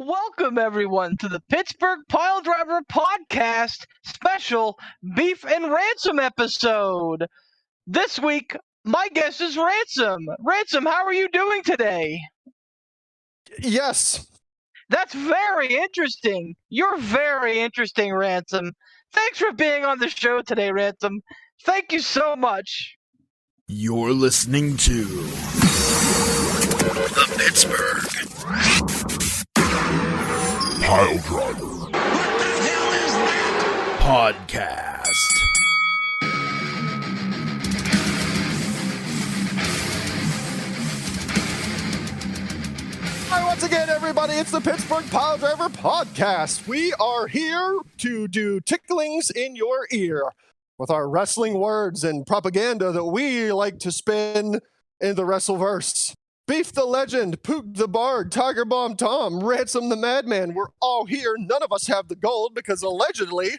Welcome, everyone, to the Pittsburgh Piledriver Podcast special Beef and Ransom episode. This week, my guest is Ransom. Ransom, how are you doing today? Yes. That's very interesting. You're very interesting, Ransom. Thanks for being on the show today, Ransom. Thank you so much. You're listening to the Pittsburgh Piledriver. What the hell is that? Podcast. Hi, once again, everybody. It's the Pittsburgh Piledriver Podcast. We are here to do ticklings in your ear with our wrestling words and propaganda that we like to spin in the Wrestleverse. Beef the Legend, Pook the Bard, Tiger Bomb Tom, Ransom the Madman. We're all here. None of us have the gold because allegedly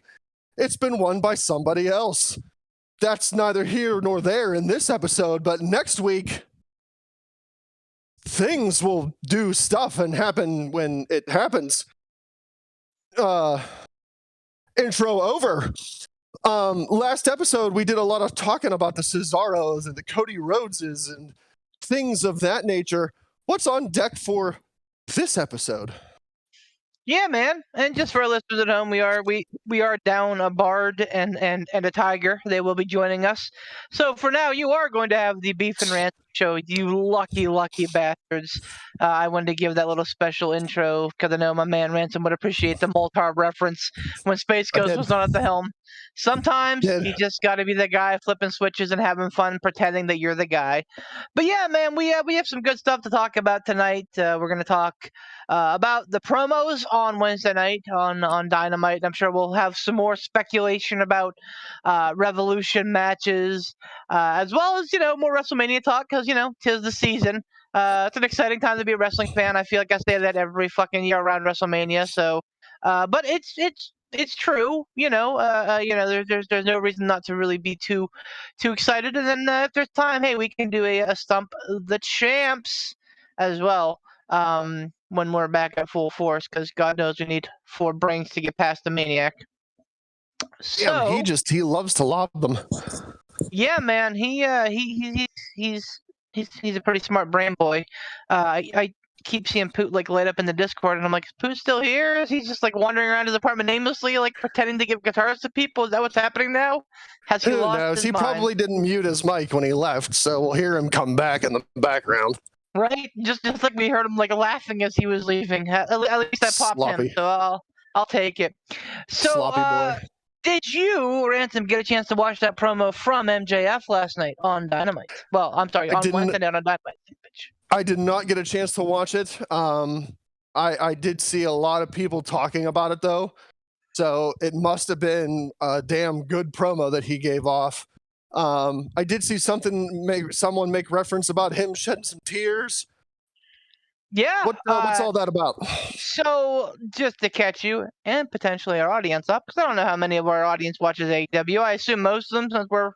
it's been won by somebody else. That's neither here nor there in this episode, but next week, things will do stuff and happen when it happens. Intro over. Last episode, we did a lot of talking about the Cesaros and the Cody Rhodeses and things of that nature. What's on deck for this episode? Yeah, man. And just for our listeners at home, we are down a Bard and a Tiger. They will be joining us. So for now, you are going to have the Beef and Ransom show. You lucky bastards. I wanted to give that little special intro because I know my man Ransom would appreciate the Moltar reference when Space Ghost was not at the helm. Sometimes you just got to be the guy flipping switches and having fun pretending that you're the guy. But yeah, man, we have some good stuff to talk about tonight. We're going to talk about the promos on Wednesday night on Dynamite. I'm sure we'll have some more speculation about Revolution matches, as well as, more WrestleMania talk because, 'tis the season. It's an exciting time to be a wrestling fan. I feel like I say that every fucking year around WrestleMania. So, but it's true. There's no reason not to really be too excited. And then if there's time, hey, we can do a Stump the Champs as well. When we're back at full force, because God knows we need 4 brains to get past the Maniac. So Yeah, he loves to lob them. Yeah, man, he's a pretty smart brain boy. I keep seeing Poot light up in the Discord, and I'm like, is Poot still here? Is he just wandering around his apartment aimlessly, pretending to give guitars to people? Is that what's happening now? Has he lost his He mind? probably didn't mute his mic when he left, so we'll hear him come back in the background. Right, just like we heard him laughing as he was leaving. At least I popped Sloppy. him, so I'll take it. So, Sloppy boy. Did you, Ransom, get a chance to watch that promo from MJF last night on Dynamite? Well, I'm sorry, on Wednesday night on Dynamite. I did not get a chance to watch it. I did see a lot of people talking about it though, so it must have been a damn good promo that he gave off. I did see someone make reference about him shedding some tears. Yeah. What's all that about? So, just to catch you and potentially our audience up, because I don't know how many of our audience watches AEW. I assume most of them, since we're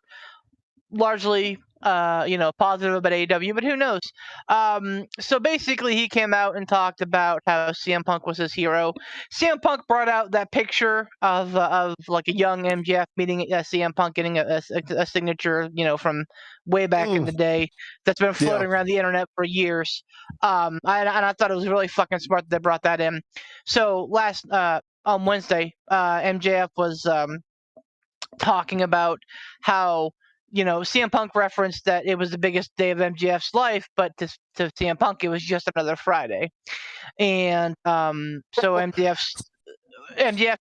largely, positive about AEW, but who knows? So basically, he came out and talked about how CM Punk was his hero. CM Punk brought out that picture of a young MJF meeting CM Punk getting a signature, from way back in the day that's been floating around the internet for years. And I thought it was really fucking smart that they brought that in. So on Wednesday, MJF was talking about how CM Punk referenced that it was the biggest day of MJF's life, but to CM Punk, it was just another Friday. And so MJF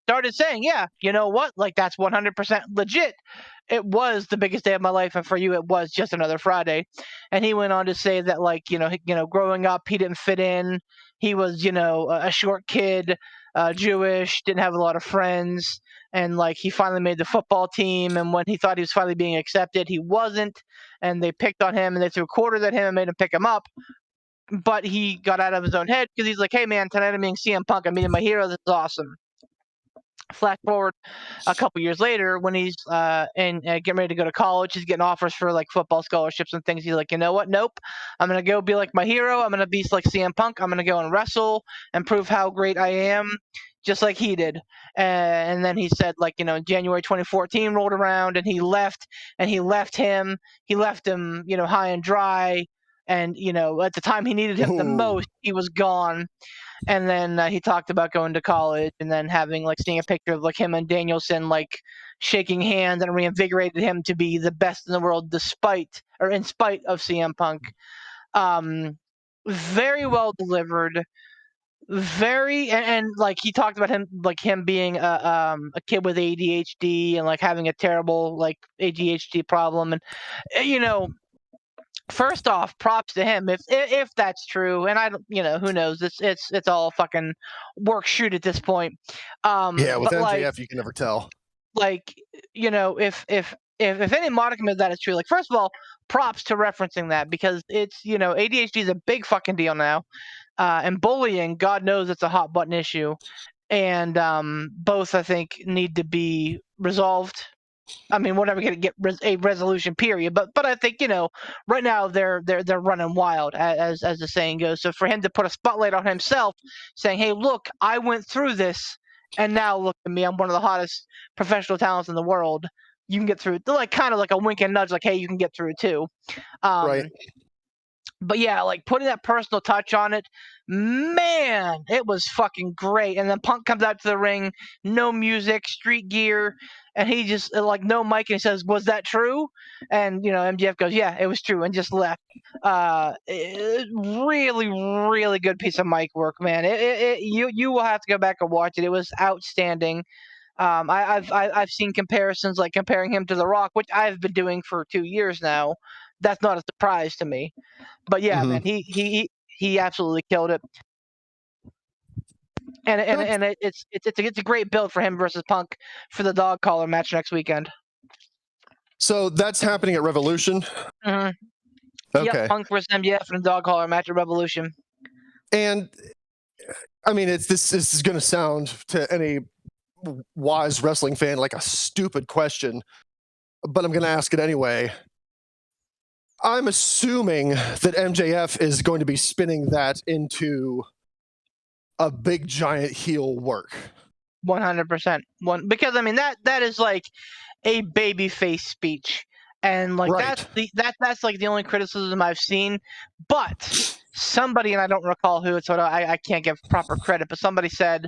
started saying, yeah, you know what? That's 100% legit. It was the biggest day of my life, and for you, it was just another Friday. And he went on to say that, growing up, he didn't fit in. He was, a short kid, Jewish, didn't have a lot of friends. And he finally made the football team, and when he thought he was finally being accepted, he wasn't, and they picked on him, and they threw quarters at him and made him pick him up. But he got out of his own head because he's like, hey man, tonight I'm meeting CM Punk, I'm meeting my hero, this is awesome. Flash forward a couple years later when he's getting ready to go to college. He's getting offers for like football scholarships and things. He's like, you know what? Nope. I'm gonna go be like my hero. I'm gonna be like CM Punk. I'm gonna go and wrestle and prove how great I am, just like he did. And then he said, like, January 2014 rolled around and he left, and he left him, high and dry. And at the time he needed him the Ooh. most, he was gone. And then he talked about going to college, and then seeing a picture of like him and Danielson like shaking hands, and reinvigorated him to be the best in the world in spite of CM Punk. Very well delivered. Like he talked about him being a kid with ADHD and like having a terrible like ADHD problem, and first off, props to him if that's true, and I don't, who knows? It's all fucking work shoot at this point. Yeah, with But MJF, you can never tell. If any modicum of that is true, like first of all, props to referencing that, because it's ADHD is a big fucking deal now, and bullying, God knows, it's a hot button issue, and both I think need to be resolved. I mean, we're never going to get a resolution, period. But I think right now they're running wild, as the saying goes. So for him to put a spotlight on himself, saying, "Hey, look, I went through this, and now look at me. I'm one of the hottest professional talents in the world. You can get through it." Like kind of like a wink and nudge, like, "Hey, you can get through it too." Right. But yeah, like putting that personal touch on it, man, it was fucking great. And then Punk comes out to the ring, no music, street gear, and he just like no mic, and he says, "Was that true?" And MJF goes, "Yeah, it was true," and just left. Really, really good piece of mic work, man. You will have to go back and watch it. It was outstanding. I've seen comparisons, like comparing him to The Rock, which I've been doing for 2 years now. That's not a surprise to me. But yeah, Mhm. man, he absolutely killed it, and it's a great build for him versus Punk for the dog collar match next weekend. So that's happening at Revolution. Mm-hmm. Okay. Yep, Punk versus MJF in a dog collar match at Revolution. And I mean, this is going to sound to any wise wrestling fan like a stupid question, but I'm going to ask it anyway. I'm assuming that MJF is going to be spinning that into a big giant heel work. 100%. Because I mean that is like a babyface speech, and like Right. that's like the only criticism I've seen. But somebody, and I don't recall who, so I can't give proper credit, but somebody said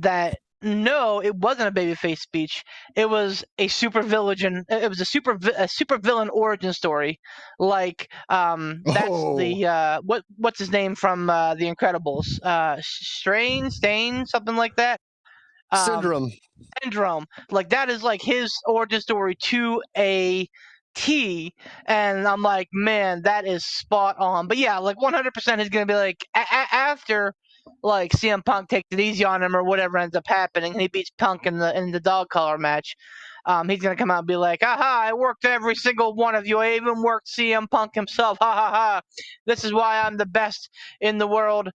that no, it wasn't a babyface speech. It was a super villain. It was a super villain origin story. Like that's the what's his name from The Incredibles? Stain, something like that. Syndrome. Syndrome. Like that is like his origin story to a T, and I'm like, man, that is spot on. But yeah, like 100% is gonna be like after like CM Punk takes it easy on him or whatever ends up happening, and he beats Punk in the dog collar match. He's gonna come out and be like, "Aha! I worked every single one of you. I even worked CM Punk himself. Ha ha ha! This is why I'm the best in the world,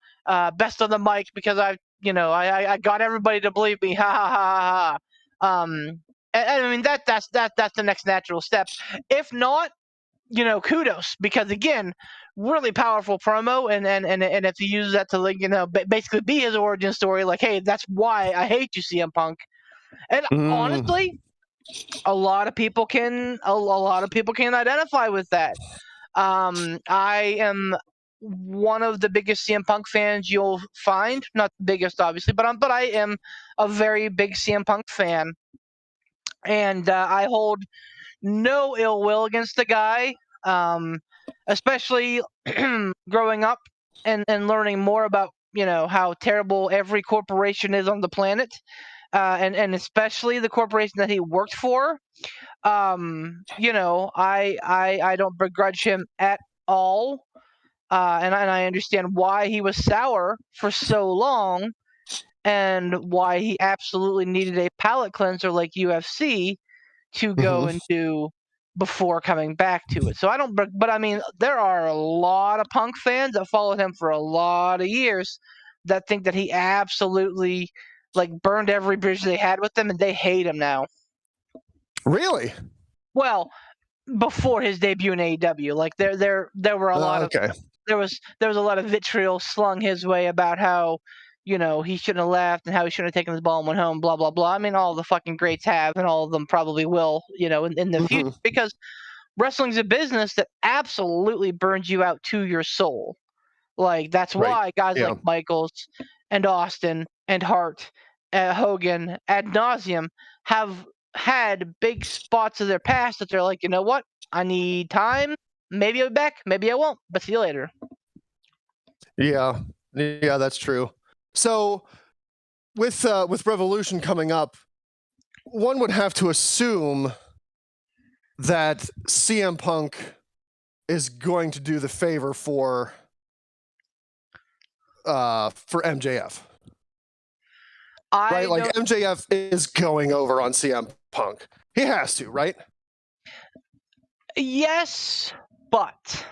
best on the mic, because I got everybody to believe me. Ha ha ha ha ha." And I mean that's the next natural step. If not, kudos, because again, really powerful promo, and if he uses that to like basically be his origin story, like, hey, that's why I hate you, CM Punk. And honestly, a lot of people can identify with that. I am one of the biggest CM Punk fans you'll find. Not the biggest, obviously, but I am a very big CM Punk fan, and I hold no ill will against the guy. Especially growing up and learning more about how terrible every corporation is on the planet, and especially the corporation that he worked for. I don't begrudge him at all, and I understand why he was sour for so long, and why he absolutely needed a palate cleanser like UFC to go into before coming back to it. So I don't, but I mean, there are a lot of Punk fans that followed him for a lot of years that think that he absolutely like burned every bridge they had with them, and they hate him now. Really? Well, before his debut in AEW, like there were a lot of there was a lot of vitriol slung his way about how, he shouldn't have left and how he shouldn't have taken his ball and went home, blah blah blah. I mean, all the fucking greats have, and all of them probably will, in the future, because wrestling's a business that absolutely burns you out to your soul. Like, that's why guys like Michaels and Austin and Hart, Hogan, ad nauseum, have had big spots of their past that they're like, you know what? I need time. Maybe I'll be back. Maybe I won't. But see you later. Yeah, that's true. So, with Revolution coming up, one would have to assume that CM Punk is going to do the favor for MJF. Right? Like, MJF is going over on CM Punk. He has to, right? Yes, but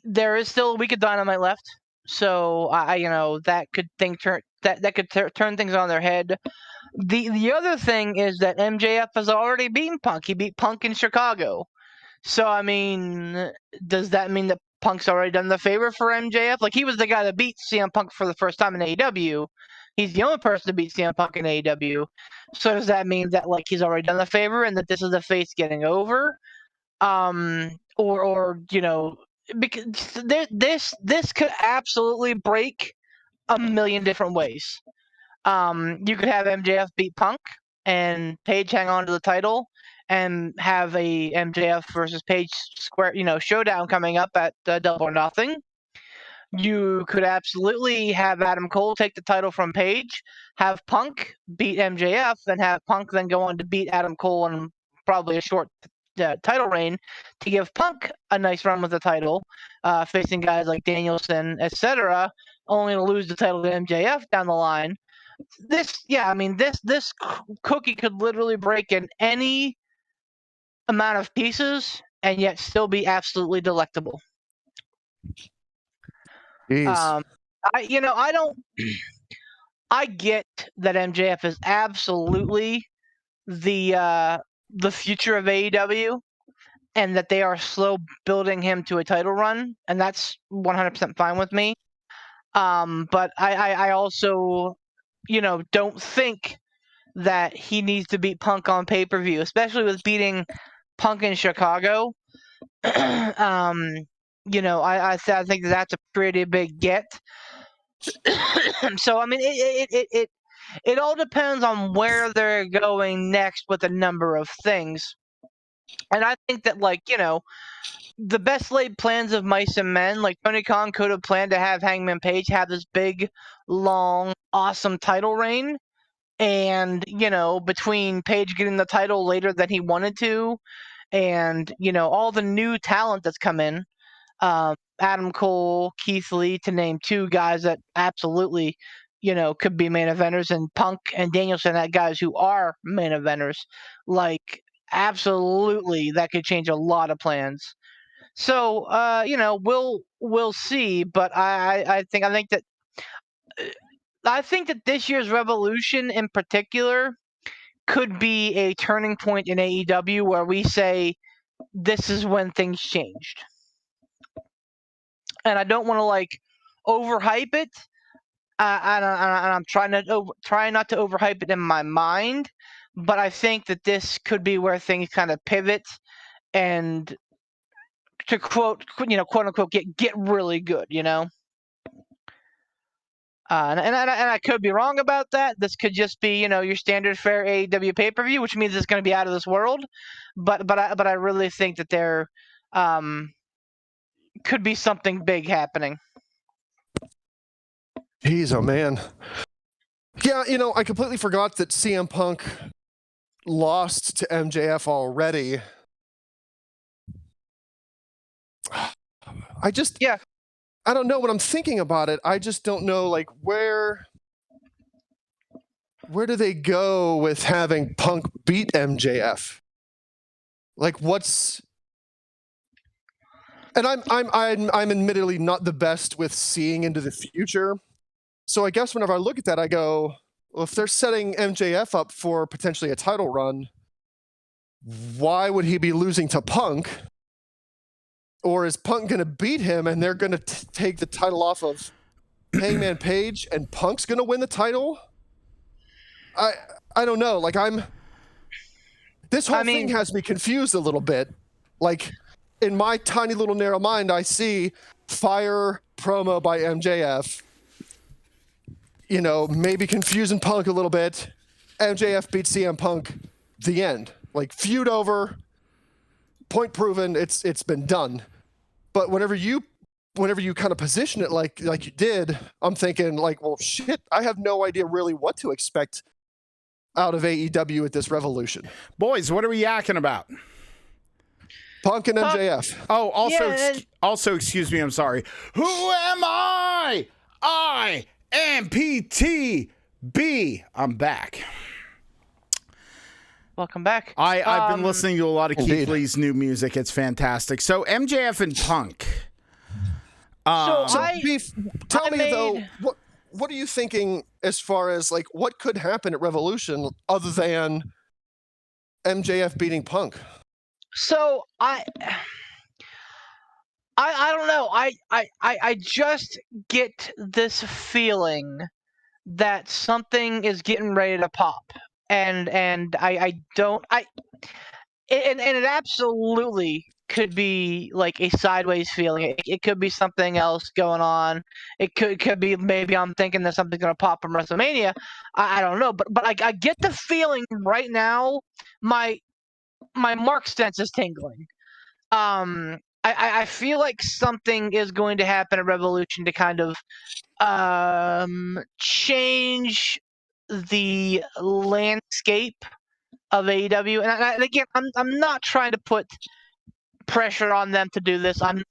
there is still a week of Dynamite left, so that could turn things on their head. The other thing is that MJF has already beaten Punk. He beat Punk in Chicago. So, I mean, does that mean that Punk's already done the favor for MJF? Like, he was the guy that beat CM Punk for the first time in AEW. He's the only person to beat CM Punk in AEW. So does that mean that, like, he's already done the favor and that this is the face getting over? Because this could absolutely break a million different ways. You could have MJF beat Punk and Page hang on to the title and have a MJF versus Page showdown coming up at Double or Nothing. You could absolutely have Adam Cole take the title from Page, have Punk beat MJF, and have Punk then go on to beat Adam Cole in probably a short title reign to give Punk a nice run with the title, facing guys like Danielson, etc., only to lose the title to MJF down the line. This cookie could literally break in any amount of pieces and yet still be absolutely delectable. Jeez. I get that MJF is absolutely the future of AEW, and that they are slow building him to a title run, and that's 100% fine with me. But I also, don't think that he needs to beat Punk on pay-per-view, especially with beating Punk in Chicago. I think that's a pretty big get. So, I mean, it all depends on where they're going next with a number of things. And I think that, the best laid plans of mice and men, like Tony Khan could have planned to have Hangman Page have this big, long, awesome title reign. And, between Page getting the title later than he wanted to, and, all the new talent that's come in, Adam Cole, Keith Lee, to name two guys that absolutely, could be main eventers, and Punk and Danielson, that guys who are main eventers. Like, absolutely, that could change a lot of plans. So, we'll see. But I think that this year's Revolution in particular could be a turning point in AEW where we say this is when things changed. And I don't want to overhype it. I'm trying not to overhype it in my mind, but I think that this could be where things kind of pivot and, to quote unquote, get really good, And I could be wrong about that. This could just be, your standard fare AEW pay-per-view, which means it's going to be out of this world. But I really think that there could be something big happening. Jeez, oh man. Yeah, I completely forgot that CM Punk lost to MJF already. I don't know when I'm thinking about it. I just don't know, where do they go with having Punk beat MJF? What's? And I'm admittedly not the best with seeing into the future, So I guess whenever I look at that, I go, well, if they're setting MJF up for potentially a title run, why would he be losing to Punk? Or is Punk going to beat him and they're going to take the title off of Hangman Page and Punk's going to win the title? I don't know. Like, this whole thing has me confused a little bit. Like, in my tiny little narrow mind, I see fire promo by MJF, you know, maybe confusing Punk a little bit. MJF beats CM Punk, the end. Like, feud over, point proven, it's been done. But whenever you kind of position it like you did, I'm thinking like, well, shit, I have no idea really what to expect out of AEW at this Revolution. Boys, what are we yakking about? Punk and MJF. Oh, also, excuse me, I'm sorry. Who am I? I am PTB. I'm back. Welcome back. I've been listening to a lot of Keith Lee's new music. It's fantastic. So MJF and Punk. Beef, tell me though, what are you thinking as far as like what could happen at Revolution other than MJF beating Punk? So I don't know. I just get this feeling that something is getting ready to pop. And it absolutely could be like a sideways feeling. It could be something else going on. It could be maybe I'm thinking that something's gonna pop from WrestleMania. I don't know, but I get the feeling right now. My mark sense is tingling. I feel like something is going to happen at Revolution to kind of change the landscape of AEW, and again, I'm not trying to put pressure on them to do this. I'm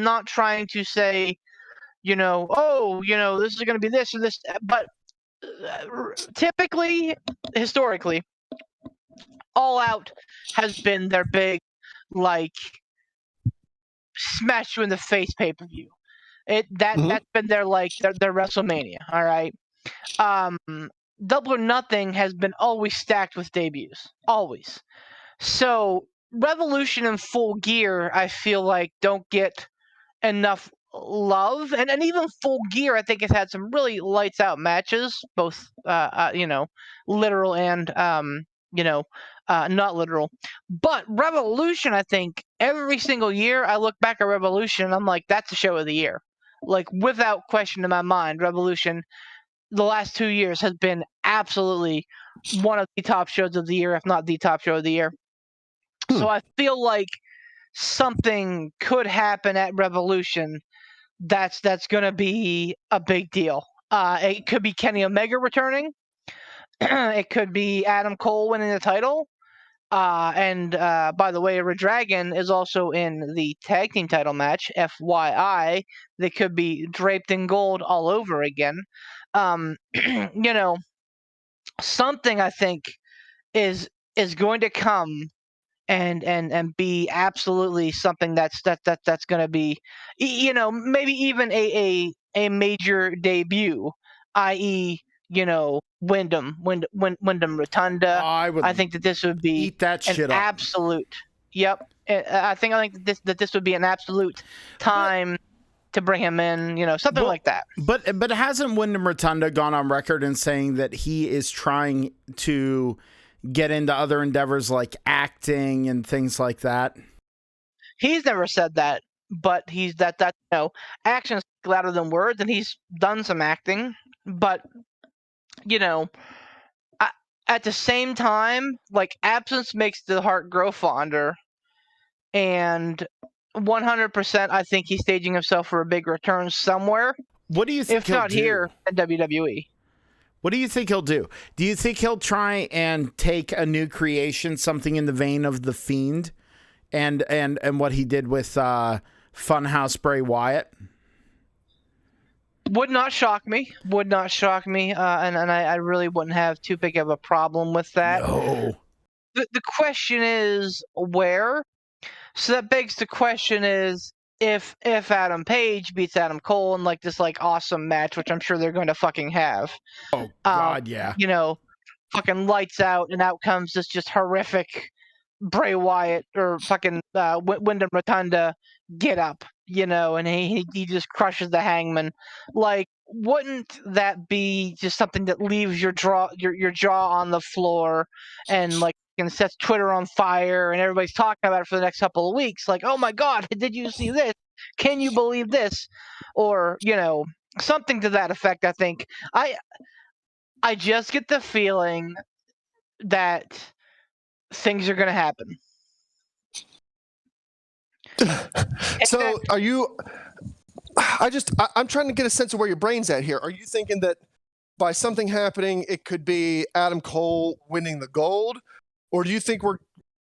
not trying to say, this is going to be this or this, but typically, historically, All Out has been their big, like, smash you in the face pay-per-view. That's been their WrestleMania. All right. Double or Nothing has been always stacked with debuts. Always. So Revolution and Full Gear, I feel like, don't get enough love. And even Full Gear, I think, has had some really lights out matches, both literal and not literal. But Revolution, I think, every single year I look back at Revolution and I'm like, that's the show of the year. Like, without question in my mind, Revolution the last 2 years has been absolutely one of the top shows of the year, if not the top show of the year. So I feel like something could happen at Revolution that's going to be a big deal. It could be Kenny Omega returning. It could be Adam Cole winning the title. And by the way, Red Dragon is also in the tag team title match. FYI, they could be draped in gold all over again. Something I think is going to come and be absolutely something that's going to be, maybe even a major debut, i.e., Wyndham Rotunda. I think that this would be eat that shit up. Absolute. Yep. I think that this would be an absolute time to bring him in, something like that. But hasn't Wyndham Rotunda gone on record in saying that he is trying to get into other endeavors like acting and things like that? He's never said that, but he's actions louder than words, and he's done some acting. But at the same time, like, absence makes the heart grow fonder, and 100%, I think he's staging himself for a big return somewhere. What do you think? If not here at WWE. What do you think he'll do? Do you think he'll try and take a new creation, something in the vein of The Fiend, and what he did with Funhouse Bray Wyatt? Would not shock me. And I really wouldn't have too big of a problem with that. No. The question is where. So that begs the question is if Adam Page beats Adam Cole in like this like awesome match, which I'm sure they're going to fucking have. Oh God, yeah. You know, fucking lights out, and out comes this just horrific Bray Wyatt or fucking Wyndham Rotunda get up, you know, and he just crushes the Hangman. Like, wouldn't that be just something that leaves your jaw on the floor and like and sets Twitter on fire and everybody's talking about it for the next couple of weeks? Like, oh my God, did you see this? Can you believe this? Or, you know, something to that effect. I think I just get the feeling that things are going to happen. So are you? I'm trying to get a sense of where your brain's at here. Are you thinking that by something happening, it could be Adam Cole winning the gold, or do you think we're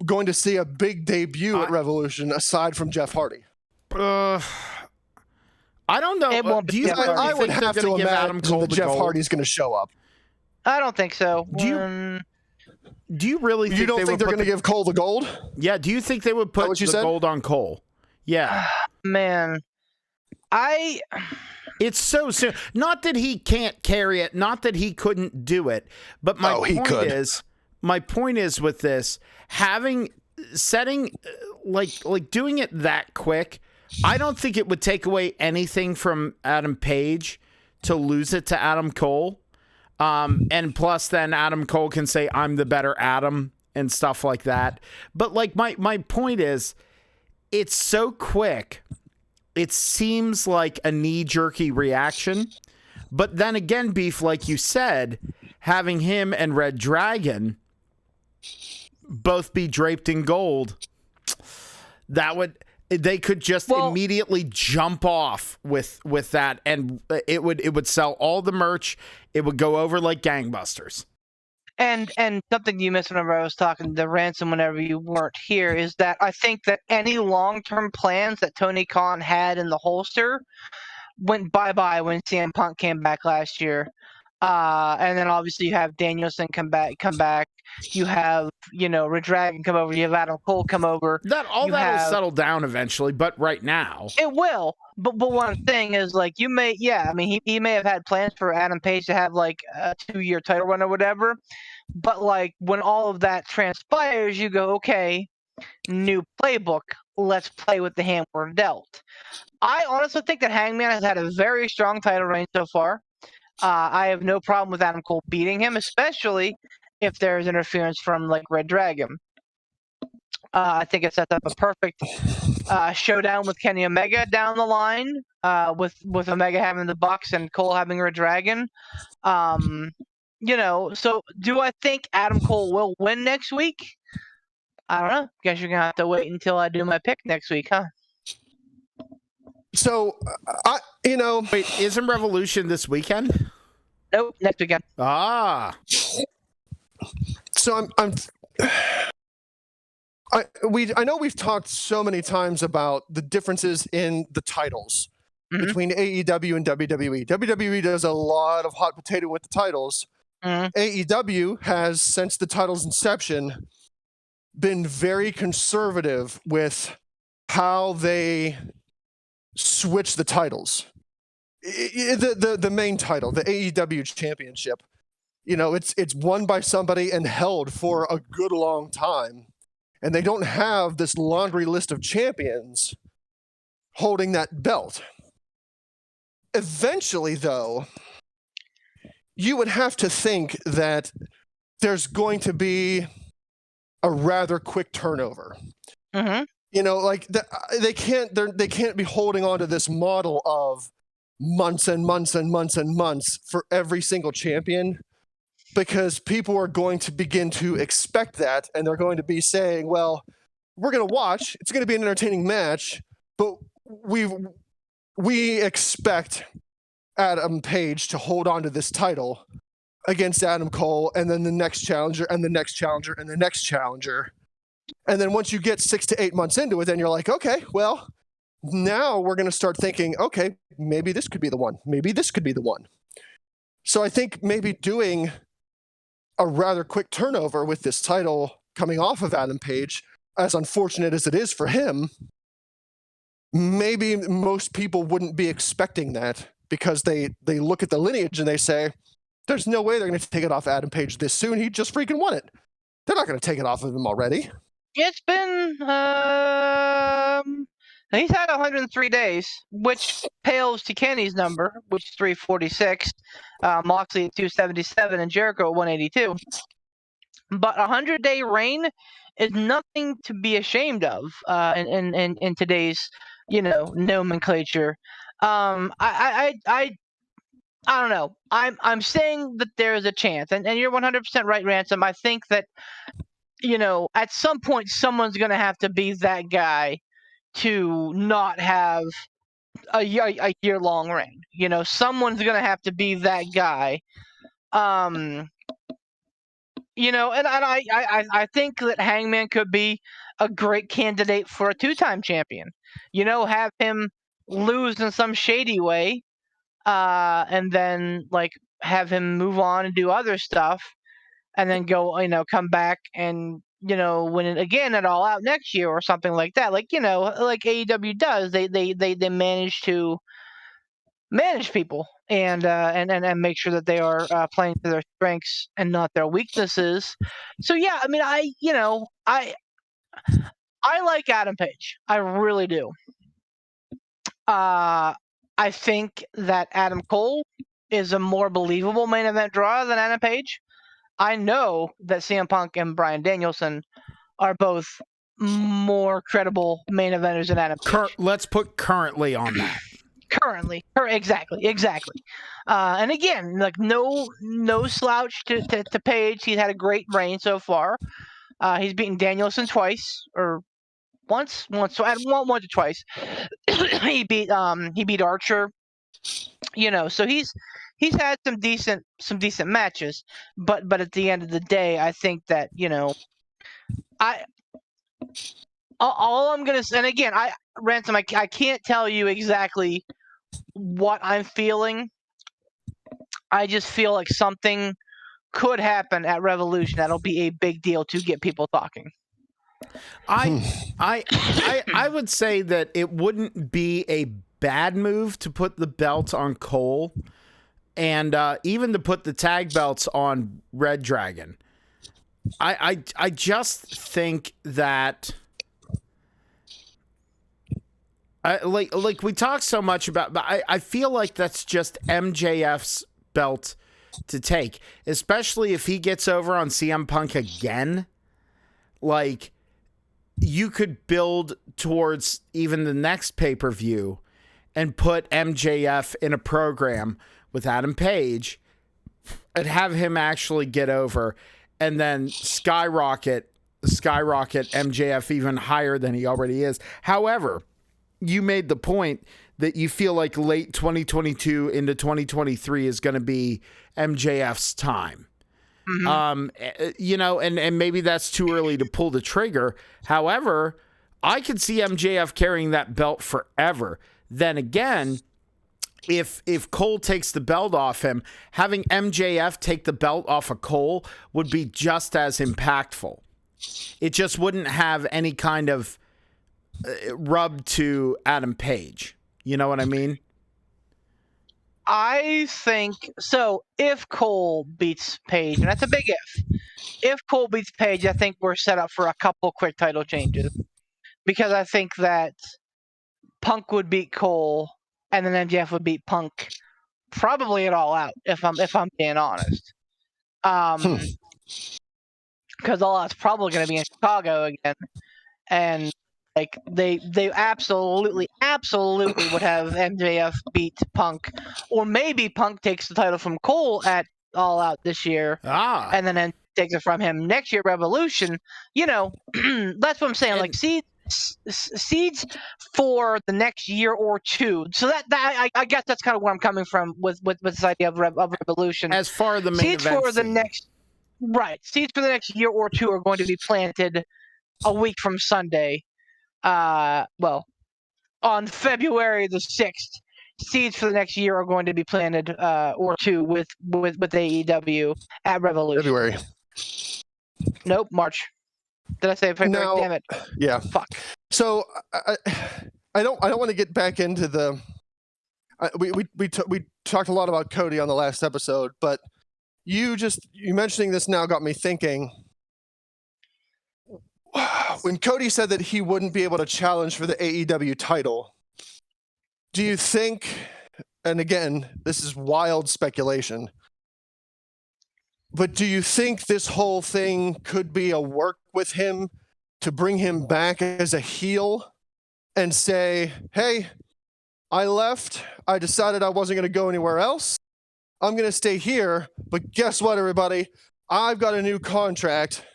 going to see a big debut at Revolution aside from Jeff Hardy? I don't know. It won't be Jeff Hardy. I would have to imagine that Jeff Hardy's going to show up. I don't think so. Do you really think you don't think they're going to give Cole the gold? Yeah. Do you think they would put the gold on Cole? Yeah. Man, it's so soon. Not that he can't carry it. Not that he couldn't do it. But my point is with this, doing it that quick, I don't think it would take away anything from Adam Page to lose it to Adam Cole. And plus then Adam Cole can say, I'm the better Adam and stuff like that. But like my point is, it's so quick. It seems like a knee-jerky reaction. But then again, Beef, like you said, having him and Red Dragon both be draped in gold, they could just immediately jump off with that, and it would sell all the merch. It would go over like gangbusters. And something you missed whenever I was talking to Ransom whenever you weren't here is that I think that any long-term plans that Tony Khan had in the holster went bye-bye when CM Punk came back last year. And then obviously you have Danielson come back. You have, Red Dragon come over. You have Adam Cole come over. That'll settle down eventually, but right now it will. But one thing is like he may have had plans for Adam Page to have like a 2-year title run or whatever. But like when all of that transpires, you go, okay, new playbook. Let's play with the hand we're dealt. I honestly think that Hangman has had a very strong title reign so far. I have no problem with Adam Cole beating him, especially if there's interference from like Red Dragon. I think it sets up a perfect showdown with Kenny Omega down the line, with Omega having the Bucks and Cole having Red Dragon. So do I think Adam Cole will win next week? I don't know. Guess you're gonna have to wait until I do my pick next week, huh? So, wait, isn't Revolution this weekend? Nope, next weekend. Ah. So I know we've talked so many times about the differences in the titles between AEW and WWE. WWE does a lot of hot potato with the titles. AEW has, since the title's inception, been very conservative with how they switch the titles. The main title, the AEW Championship, it's won by somebody and held for a good long time. And they don't have this laundry list of champions holding that belt. Eventually, though, you would have to think that there's going to be a rather quick turnover. They can't be holding on to this model of months and months and months and months for every single champion, because people are going to begin to expect that, and they're going to be saying, well, we're going to watch, it's going to be an entertaining match, but we expect Adam Page to hold on to this title against Adam Cole, and then the next challenger, and the next challenger, and the next challenger. And then once you get 6 to 8 months into it, then you're like, okay, well, now we're going to start thinking, okay, maybe this could be the one. Maybe this could be the one. So I think maybe doing a rather quick turnover with this title coming off of Adam Page, as unfortunate as it is for him, maybe most people wouldn't be expecting that because they look at the lineage and they say, there's no way they're going to take it off Adam Page this soon. He just freaking won it. They're not going to take it off of him already. It's been he's had 103 days, which pales to Kenny's number, which is 346, Moxley at 277, and Jericho at 182. But a 100-day reign is nothing to be ashamed of in today's nomenclature. I don't know. I'm saying that there is a chance, and you're 100% right, Ransom. I think that at some point someone's going to have to be that guy to not have a year-long reign. Someone's going to have to be that guy. And I think that Hangman could be a great candidate for a 2-time champion. Have him lose in some shady way, and then have him move on and do other stuff, and then go, come back and win it again at All Out next year or something like that. Like AEW does. They manage to manage people and make sure that they are playing to their strengths and not their weaknesses. So yeah, I mean, I like Adam Page. I really do. I think that Adam Cole is a more believable main event draw than Adam Page. I know that CM Punk and Bryan Danielson are both more credible main eventers than Adam Page. Let's put currently on that. Currently, exactly. And again, no slouch to Page. He's had a great reign so far. He's beaten Danielson twice, or once or twice. he beat Archer. So he's had some decent matches, but at the end of the day, I think that all I'm gonna say, and again, Ransom, I can't tell you exactly what I'm feeling. I just feel like something could happen at Revolution that'll be a big deal to get people talking. I would say that it wouldn't be a bad move to put the belt on Cole, and even to put the tag belts on Red Dragon. I just think that like we talk so much about, but I feel like that's just MJF's belt to take, especially if he gets over on CM Punk again. Like, you could build towards even the next pay-per-view and put MJF in a program with Adam Page and have him actually get over, and then skyrocket MJF even higher than he already is. However, you made the point that you feel like late 2022 into 2023 is going to be MJF's time. Mm-hmm. And maybe that's too early to pull the trigger. However, I could see MJF carrying that belt forever. Then again, if Cole takes the belt off him, having MJF take the belt off of Cole would be just as impactful. It just wouldn't have any kind of rub to Adam Page. You know what I mean? I think so. If Cole beats Page, and that's a big if Cole beats Page, I think we're set up for a couple quick title changes, because I think that Punk would beat Cole, and then MJF would beat Punk, probably at All Out. If I'm being honest, because All Out's probably going to be in Chicago again, and like they absolutely would have MJF beat Punk, or maybe Punk takes the title from Cole at All Out this year, and then takes it from him next year, Revolution. That's what I'm saying. Like seeds for the next year or two. So that I guess that's kind of where I'm coming from with this idea of Revolution. As far as the main seeds event for the next seeds for the next year or two are going to be planted a week from Sunday. On February the 6th, seeds for the next year are going to be planted or two with AEW at Revolution. February. Nope, March. Did I say February? No. Damn it. Yeah. Fuck. So I don't want to get back into the. We talked a lot about Cody on the last episode, but you mentioning this now got me thinking. When Cody said that he wouldn't be able to challenge for the AEW title, do you think? And again, this is wild speculation. But do you think this whole thing could be a work with him to bring him back as a heel and say, hey, I left. I decided I wasn't going to go anywhere else. I'm going to stay here. But guess what, everybody? I've got a new contract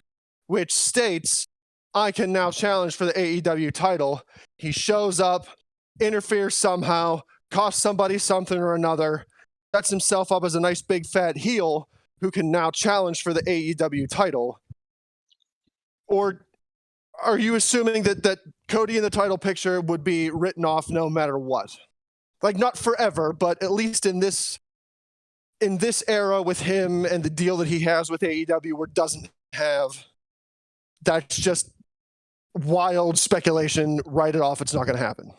which states I can now challenge for the AEW title. He shows up, interferes somehow, costs somebody something or another, sets himself up as a nice big fat heel who can now challenge for the AEW title. Or are you assuming that Cody in the title picture would be written off no matter what? Like, not forever, but at least in this era with him and the deal that he has with AEW where doesn't have, that's just wild speculation. Write it off. It's not going to happen.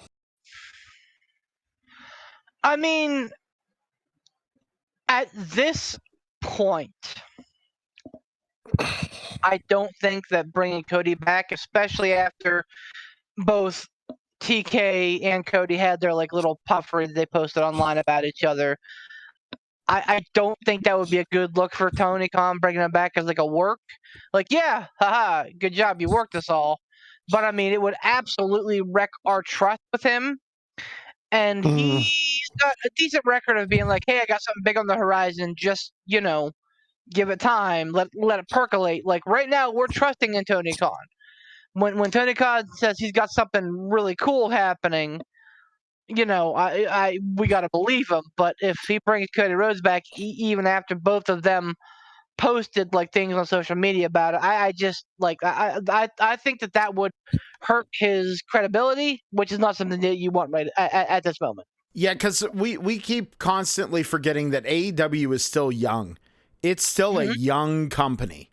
I mean, at this point, I don't think that bringing Cody back, especially after both TK and Cody had their like little puffery they posted online about each other, I don't think that would be a good look for Tony Khan, bringing him back as like a work. Like, yeah, haha, good job, you worked us all. But I mean, it would absolutely wreck our trust with him. And he's got a decent record of being like, hey, I got something big on the horizon. Just, give it time. Let it percolate. Like right now, we're trusting in Tony Khan. When Tony Khan says he's got something really cool happening, we gotta believe him. But if he brings Cody Rhodes back, even after both of them posted like things on social media about it, I think that would hurt his credibility, which is not something that you want right at this moment. Yeah, because we keep constantly forgetting that AEW is still young. It's still a young company.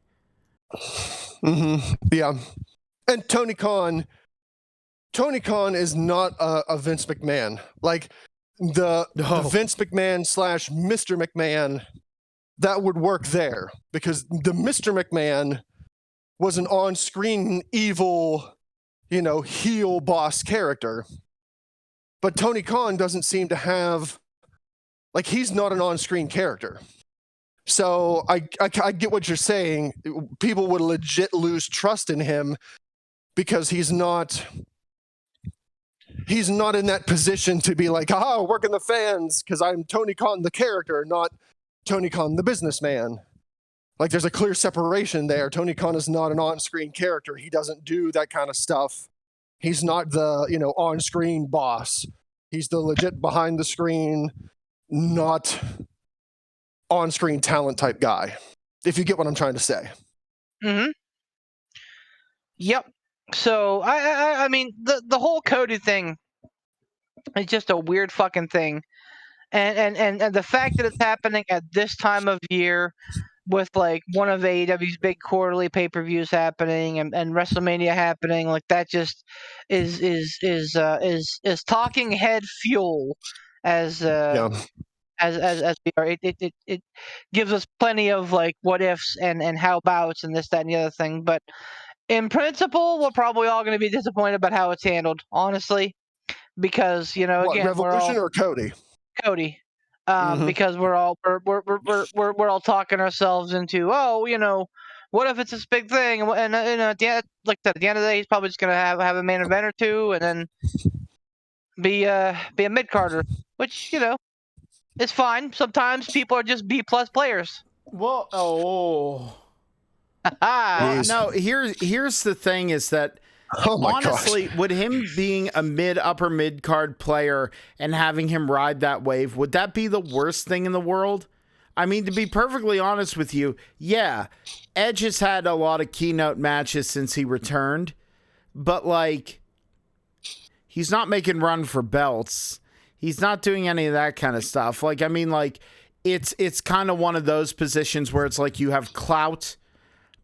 Mm-hmm. Yeah. And Tony Khan is not a Vince McMahon. Like the Vince McMahon / Mr. McMahon, that would work there because the Mr. McMahon was an on-screen evil, heel boss character. But Tony Khan doesn't seem to have, like, he's not an on-screen character. So I get what you're saying. People would legit lose trust in him because he's not in that position to be like, working the fans because I'm Tony Khan the character, not Tony Khan the businessman. Like, there's a clear separation there. Tony Khan is not an on-screen character. He doesn't do that kind of stuff. He's not the, on-screen boss. He's the legit behind the screen, not on-screen talent type guy, if you get what I'm trying to say. Mm-hmm. Yep. So, I mean, the whole Cody thing is just a weird fucking thing. And the fact that it's happening at this time of year with like one of AEW's big quarterly pay-per-views happening and WrestleMania happening, like that just is talking head fuel as we are. It gives us plenty of like what ifs and how abouts and this, that, and the other thing. But in principle, we're probably all going to be disappointed about how it's handled, honestly, because again, Revolution or Cody? Cody. Because we're all talking ourselves into, what if it's this big thing? And at the end, like I said, at the end of the day, he's probably just gonna have a main event or two, and then be a mid carder, which is fine. Sometimes people are just B+ players. Well, no. Here's the thing: is that. Honestly, would him being a upper mid card player and having him ride that wave, would that be the worst thing in the world? I mean, to be perfectly honest with you, yeah, Edge has had a lot of keynote matches since he returned, but like, he's not making run for belts. He's not doing any of that kind of stuff. Like, I mean, like, it's kind of one of those positions where it's like you have clout,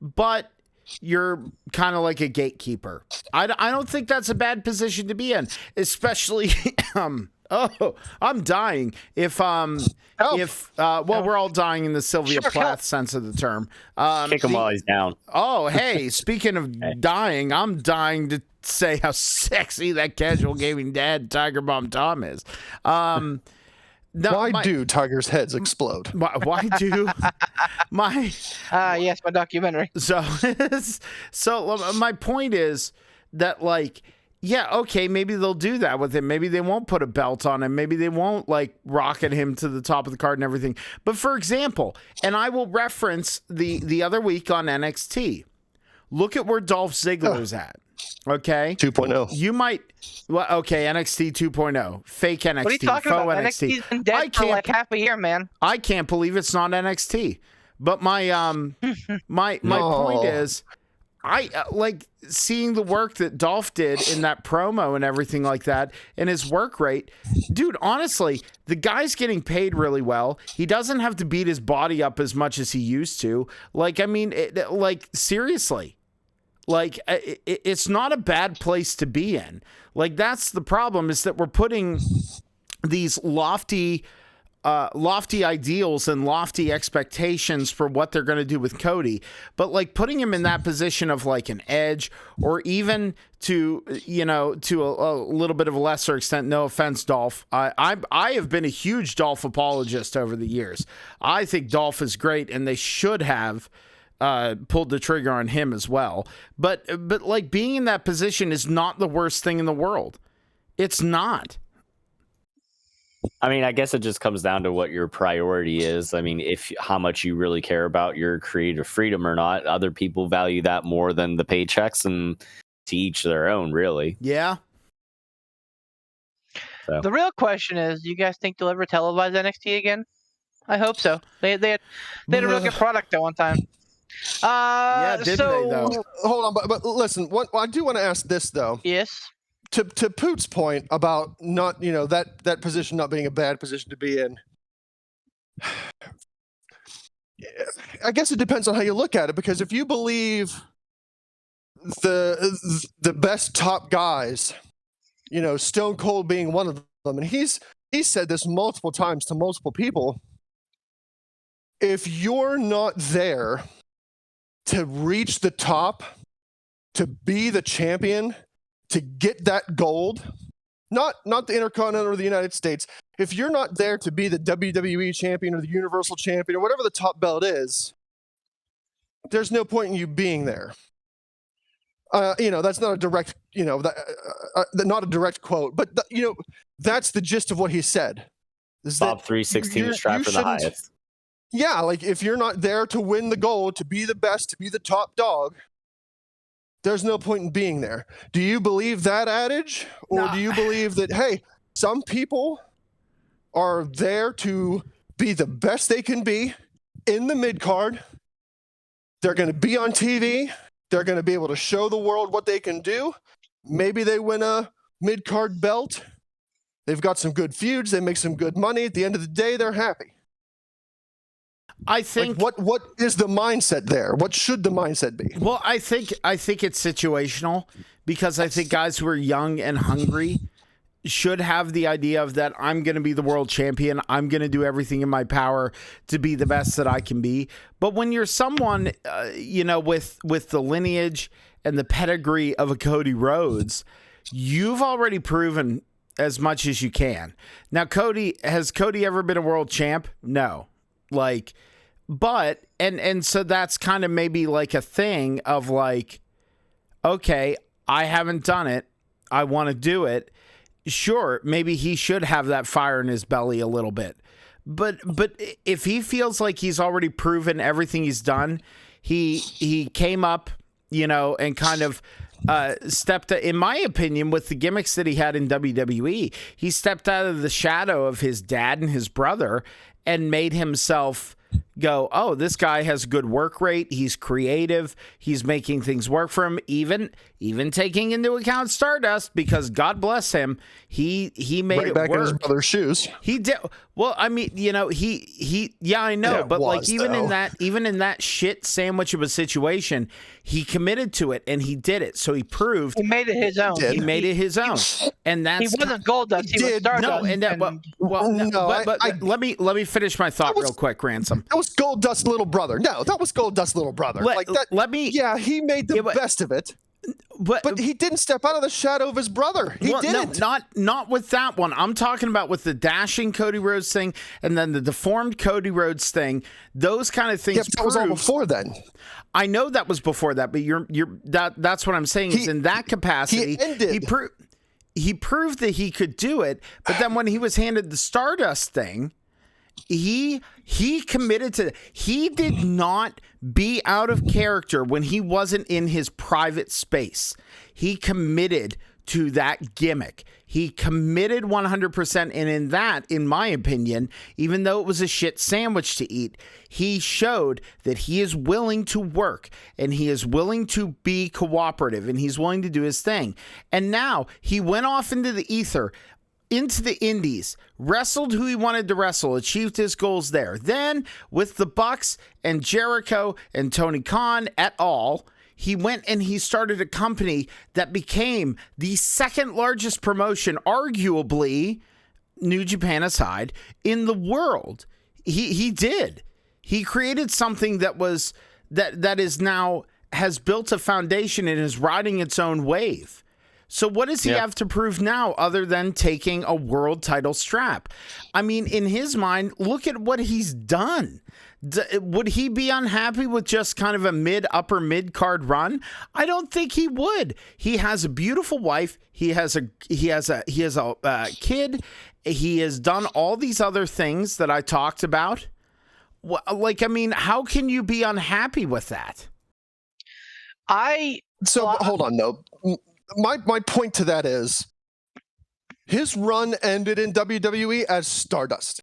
but you're kind of like a gatekeeper. I don't think that's a bad position to be in, especially I'm dying if we're all dying in the Sylvia Plath sense of the term. Kick him while he's down. Oh, hey, speaking of dying, I'm dying to say how sexy that casual gaming dad Tiger Bomb Tom is. Why do tigers' heads explode? Why do my yes, my documentary. So my point is that, like, yeah, okay, maybe they'll do that with him. Maybe they won't put a belt on him. Maybe they won't, like, rocket him to the top of the card and everything. But for example, and I will reference the other week on NXT, look at where Dolph Ziggler's at. Okay, 2.0. You might. Well, okay, NXT 2.0, fake NXT. What are you talking about? NXT. NXT's been dead for like half a year, man. I can't believe it's not NXT. But my my point is, I like seeing the work that Dolph did in that promo and everything like that, and his work rate. Dude, honestly, the guy's getting paid really well. He doesn't have to beat his body up as much as he used to. Like, I mean, like, seriously. Like, it's not a bad place to be in. Like, that's the problem, is that we're putting these lofty ideals and lofty expectations for what they're going to do with Cody. But, like, putting him in that position of, like, an Edge, or even to a little bit of a lesser extent, no offense, Dolph. I have been a huge Dolph apologist over the years. I think Dolph is great, and they should have pulled the trigger on him as well. But like, being in that position is not the worst thing in the world. It's not. I mean, I guess it just comes down to what your priority is. I mean, how much you really care about your creative freedom or not. Other people value that more than the paychecks, and to each their own, really. Yeah. So. The real question is, do you guys think they'll ever televise NXT again? I hope so. They had a real good product at one time. Didn't they, though? Hold on, but listen, I do want to ask this, though. Yes. To Poot's point about not, that position not being a bad position to be in, I guess it depends on how you look at it, because if you believe the best top guys, Stone Cold being one of them, and he's said this multiple times to multiple people, if you're not there to reach the top, to be the champion, to get that gold, not the Intercontinental or the United States, if you're not there to be the WWE champion or the Universal champion or whatever the top belt is, there's no point in you being there. That's not a direct, not a direct quote, but that's the gist of what he said. Top 316 strap for the highest. Yeah, like, if you're not there to win the gold, to be the best, to be the top dog, there's no point in being there. Do you believe that adage? Or do you believe that, hey, some people are there to be the best they can be in the mid-card? They're going to be on TV. They're going to be able to show the world what they can do. Maybe they win a mid-card belt. They've got some good feuds. They make some good money. At the end of the day, they're happy. I think, like, what is the mindset there? What should the mindset be? Well, I think it's situational, because I think guys who are young and hungry should have the idea of that I'm going to be the world champion. I'm going to do everything in my power to be the best that I can be. But when you're someone, with the lineage and the pedigree of a Cody Rhodes, you've already proven as much as you can. Now, has Cody ever been a world champ? No. Like, but, and so that's kind of maybe like a thing of like, okay, I haven't done it. I want to do it. Sure, maybe he should have that fire in his belly a little bit. But if he feels like he's already proven everything he's done, he came up, and kind of stepped, in my opinion, with the gimmicks that he had in WWE, he stepped out of the shadow of his dad and his brother and made himself go, oh, this guy has a good work rate. He's creative. He's making things work for him. Even taking into account Stardust, because God bless him, he made Right it back work. in his brother's shoes. He did. Well, I mean, he I know, Yeah, it but like was, even though. in that shit sandwich of a situation, he committed to it and he did it. So he proved He made it his own. did. he made it his own. And He that's wasn't Goldust. He was did. Stardust. no, and that and let me finish my thought real quick, Ransom. That was Goldust's little brother. No, that was Goldust's little brother. Yeah, he made the best of it. But he didn't step out of the shadow of his brother. He didn't. No, not with that one. I'm talking about with the dashing Cody Rhodes thing and then the deformed Cody Rhodes thing. Those kind of things. Yeah, but that was all before then. I know that was before that, but that's what I'm saying is in that capacity, he proved that he could do it. But then when he was handed the Stardust thing, he committed to. He did not be out of character when he wasn't in his private space. He committed to that gimmick. He committed 100%, and in that, in my opinion, even though it was a shit sandwich to eat, he showed that he is willing to work and he is willing to be cooperative and he's willing to do his thing. And now he went off into the ether, into the indies, wrestled who he wanted to wrestle, achieved his goals there. Then with the Bucks and Jericho and Tony Khan et al., he went and he started a company that became the second largest promotion, arguably, New Japan aside, in the world. He did. He created something that was that is now has built a foundation and is riding its own wave. So what does he have to prove now other than taking a world title strap? I mean, in his mind, look at what he's done. Would he be unhappy with just kind of a upper mid card run? I don't think he would. He has a beautiful wife. He has a kid. He has done all these other things that I talked about. Like, I mean, how can you be unhappy with that? Hold on though. My point to that is his run ended in WWE as Stardust.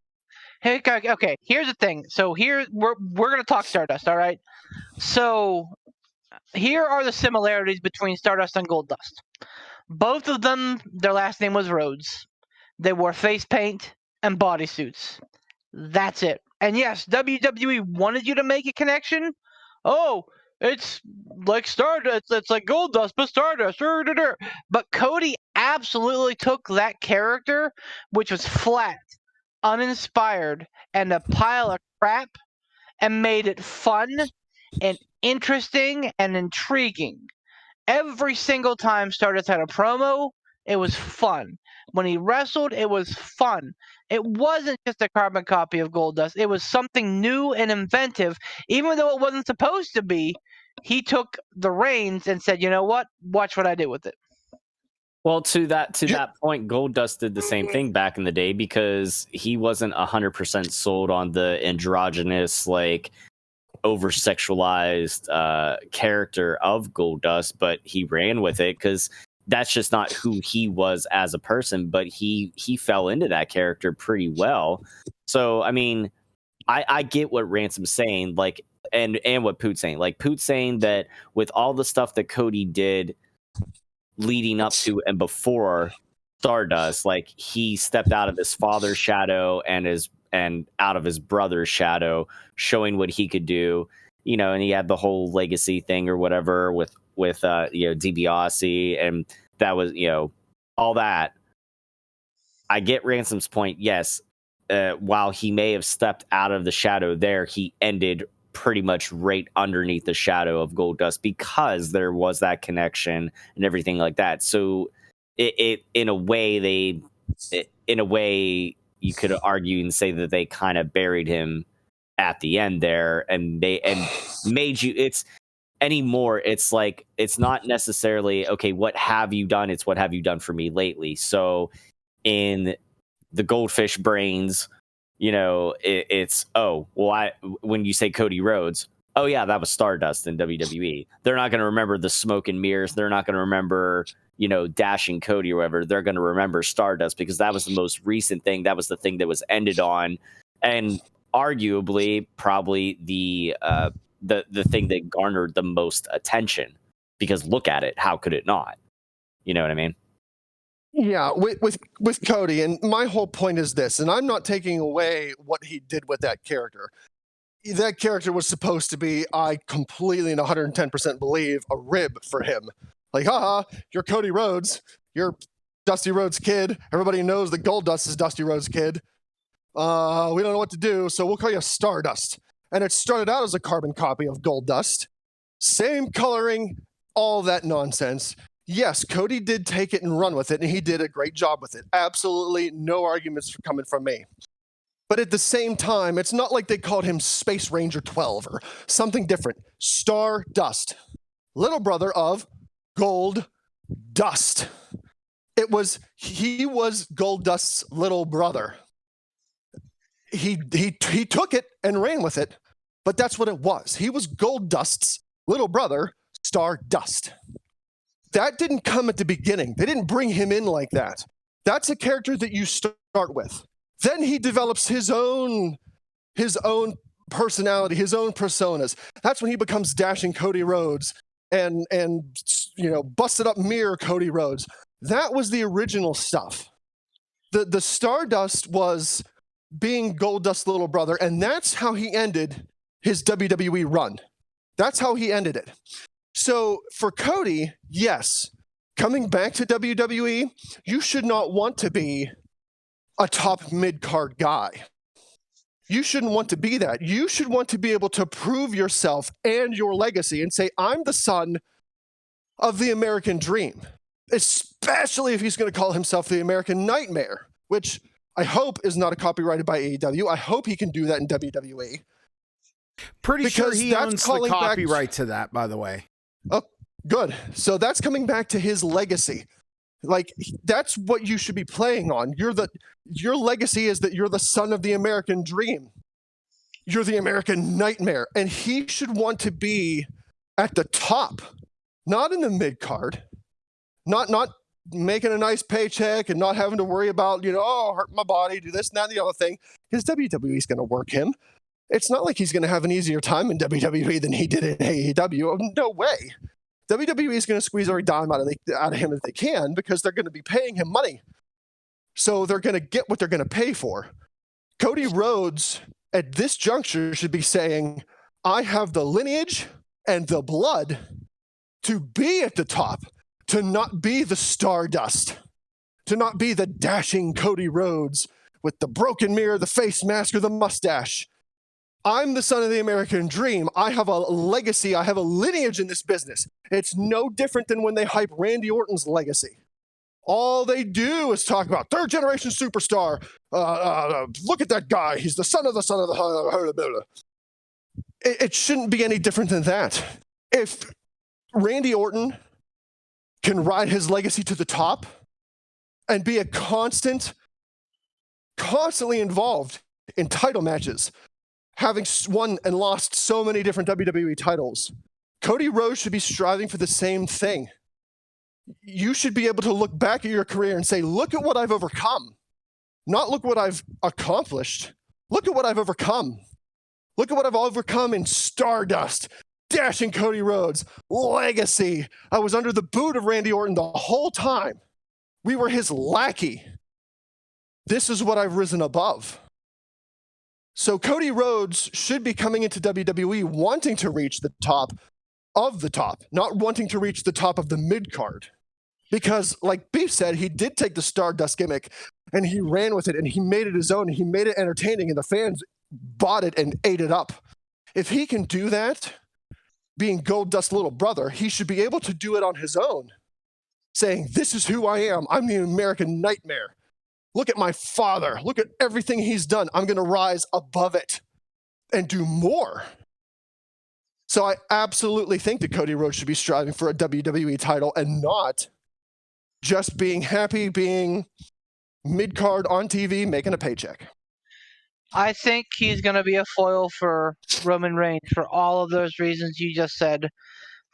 Hey, okay, here's the thing. So here we're gonna talk Stardust, all right? So here are the similarities between Stardust and Goldust. Both of them, their last name was Rhodes. They wore face paint and bodysuits. That's it. And yes, WWE wanted you to make a connection. Oh, it's like Stardust. It's like Goldust, but Stardust. But Cody absolutely took that character, which was flat, uninspired, and a pile of crap, and made it fun and interesting and intriguing. Every single time Stardust had a promo, it was fun. When he wrestled, it was fun. It wasn't just a carbon copy of Goldust. It was something new and inventive. Even though it wasn't supposed to be, he took the reins and said, you know what? Watch what I did with it. Well, to that point, Goldust did the same thing back in the day because he wasn't 100% sold on the androgynous, like, over-sexualized character of Goldust, but he ran with it because that's just not who he was as a person, but he fell into that character pretty well. So, I mean, I get what Ransom's saying, like, and what Poot's saying. Like, Poot's saying that with all the stuff that Cody did leading up to and before Stardust, like, he stepped out of his father's shadow and out of his brother's shadow, showing what he could do, you know, and he had the whole legacy thing or whatever with DiBiase, and that was, you know, all that. I get Ransom's point. Yes, while he may have stepped out of the shadow there, he ended pretty much right underneath the shadow of Goldust because there was that connection and everything like that. So it in a way you could argue and say that they kind of buried him at the end there, and made you. It's anymore. It's like, it's not necessarily, okay, what have you done? It's what have you done for me lately? So in the Goldfish brains, you know, it's, oh, well, when you say Cody Rhodes, oh yeah, that was Stardust in WWE. They're not going to remember the smoke and mirrors. They're not going to remember, you know, dashing Cody or whatever. They're going to remember Stardust because that was the most recent thing. That was the thing that was ended on. And arguably probably the thing that garnered the most attention, because look at it, how could it not? You know what I mean? Yeah, with Cody, and my whole point is this, and I'm not taking away what he did with that character. That character was supposed to be, I completely and 110% believe, a rib for him. Like, haha, you're Cody Rhodes, you're Dusty Rhodes' kid. Everybody knows that Goldust is Dusty Rhodes' kid. We don't know what to do, so we'll call you Stardust. And it started out as a carbon copy of Goldust. Same coloring, all that nonsense. Yes, Cody did take it and run with it, and he did a great job with it. Absolutely no arguments coming from me. But at the same time, it's not like they called him Space Ranger 12 or something different. Stardust, little brother of Gold Dust. He was Goldust's little brother. He took it and ran with it, but that's what it was. He was Goldust's little brother, Stardust. That didn't come at the beginning. They didn't bring him in like that. That's a character that you start with. Then he develops his own personality, his own personas. That's when he becomes Dashing Cody Rhodes and busted up mirror Cody Rhodes. That was the original stuff. The Stardust was being Goldust's little brother, and that's how he ended his WWE run. That's how he ended it. So for Cody, yes, coming back to WWE, you should not want to be a top mid-card guy. You shouldn't want to be that. You should want to be able to prove yourself and your legacy and say, I'm the son of the American Dream, especially if he's going to call himself the American Nightmare, which I hope is not copyrighted by AEW. I hope he can do that in WWE. Pretty sure he owns the copyright to that, by the way. Oh, good. So that's coming back to his legacy. Like, that's what you should be playing on. Your legacy is that you're the son of the American Dream. You're the American Nightmare. And he should want to be at the top, not in the mid-card, not making a nice paycheck and not having to worry about, hurt my body, do this and that and the other thing, because WWE is going to work him. It's not like he's going to have an easier time in WWE than he did in AEW. No way. WWE is going to squeeze every dime out of him if they can, because they're going to be paying him money. So they're going to get what they're going to pay for. Cody Rhodes, at this juncture, should be saying, I have the lineage and the blood to be at the top, to not be the Stardust, to not be the dashing Cody Rhodes with the broken mirror, the face mask, or the mustache. I'm the son of the American Dream. I have a legacy. I have a lineage in this business. It's no different than when they hype Randy Orton's legacy. All they do is talk about third generation superstar. Look at that guy. He's the son of the. It shouldn't be any different than that. If Randy Orton can ride his legacy to the top and be a constantly involved in title matches, having won and lost so many different WWE titles, Cody Rhodes should be striving for the same thing. You should be able to look back at your career and say, look at what I've overcome. Not look what I've accomplished. Look at what I've overcome. Look at what I've overcome in Stardust, Dashing Cody Rhodes, legacy. I was under the boot of Randy Orton the whole time. We were his lackey. This is what I've risen above. So Cody Rhodes should be coming into WWE wanting to reach the top of the top, not wanting to reach the top of the mid-card. Because, like Beef said, he did take the Stardust gimmick and he ran with it and he made it his own. And he made it entertaining and the fans bought it and ate it up. If he can do that, being Goldust's little brother, he should be able to do it on his own, saying, this is who I am. I'm the American Nightmare. Look at my father. Look at everything he's done. I'm going to rise above it and do more. So I absolutely think that Cody Rhodes should be striving for a WWE title and not just being happy being mid-card on TV making a paycheck. I think he's going to be a foil for Roman Reigns for all of those reasons you just said.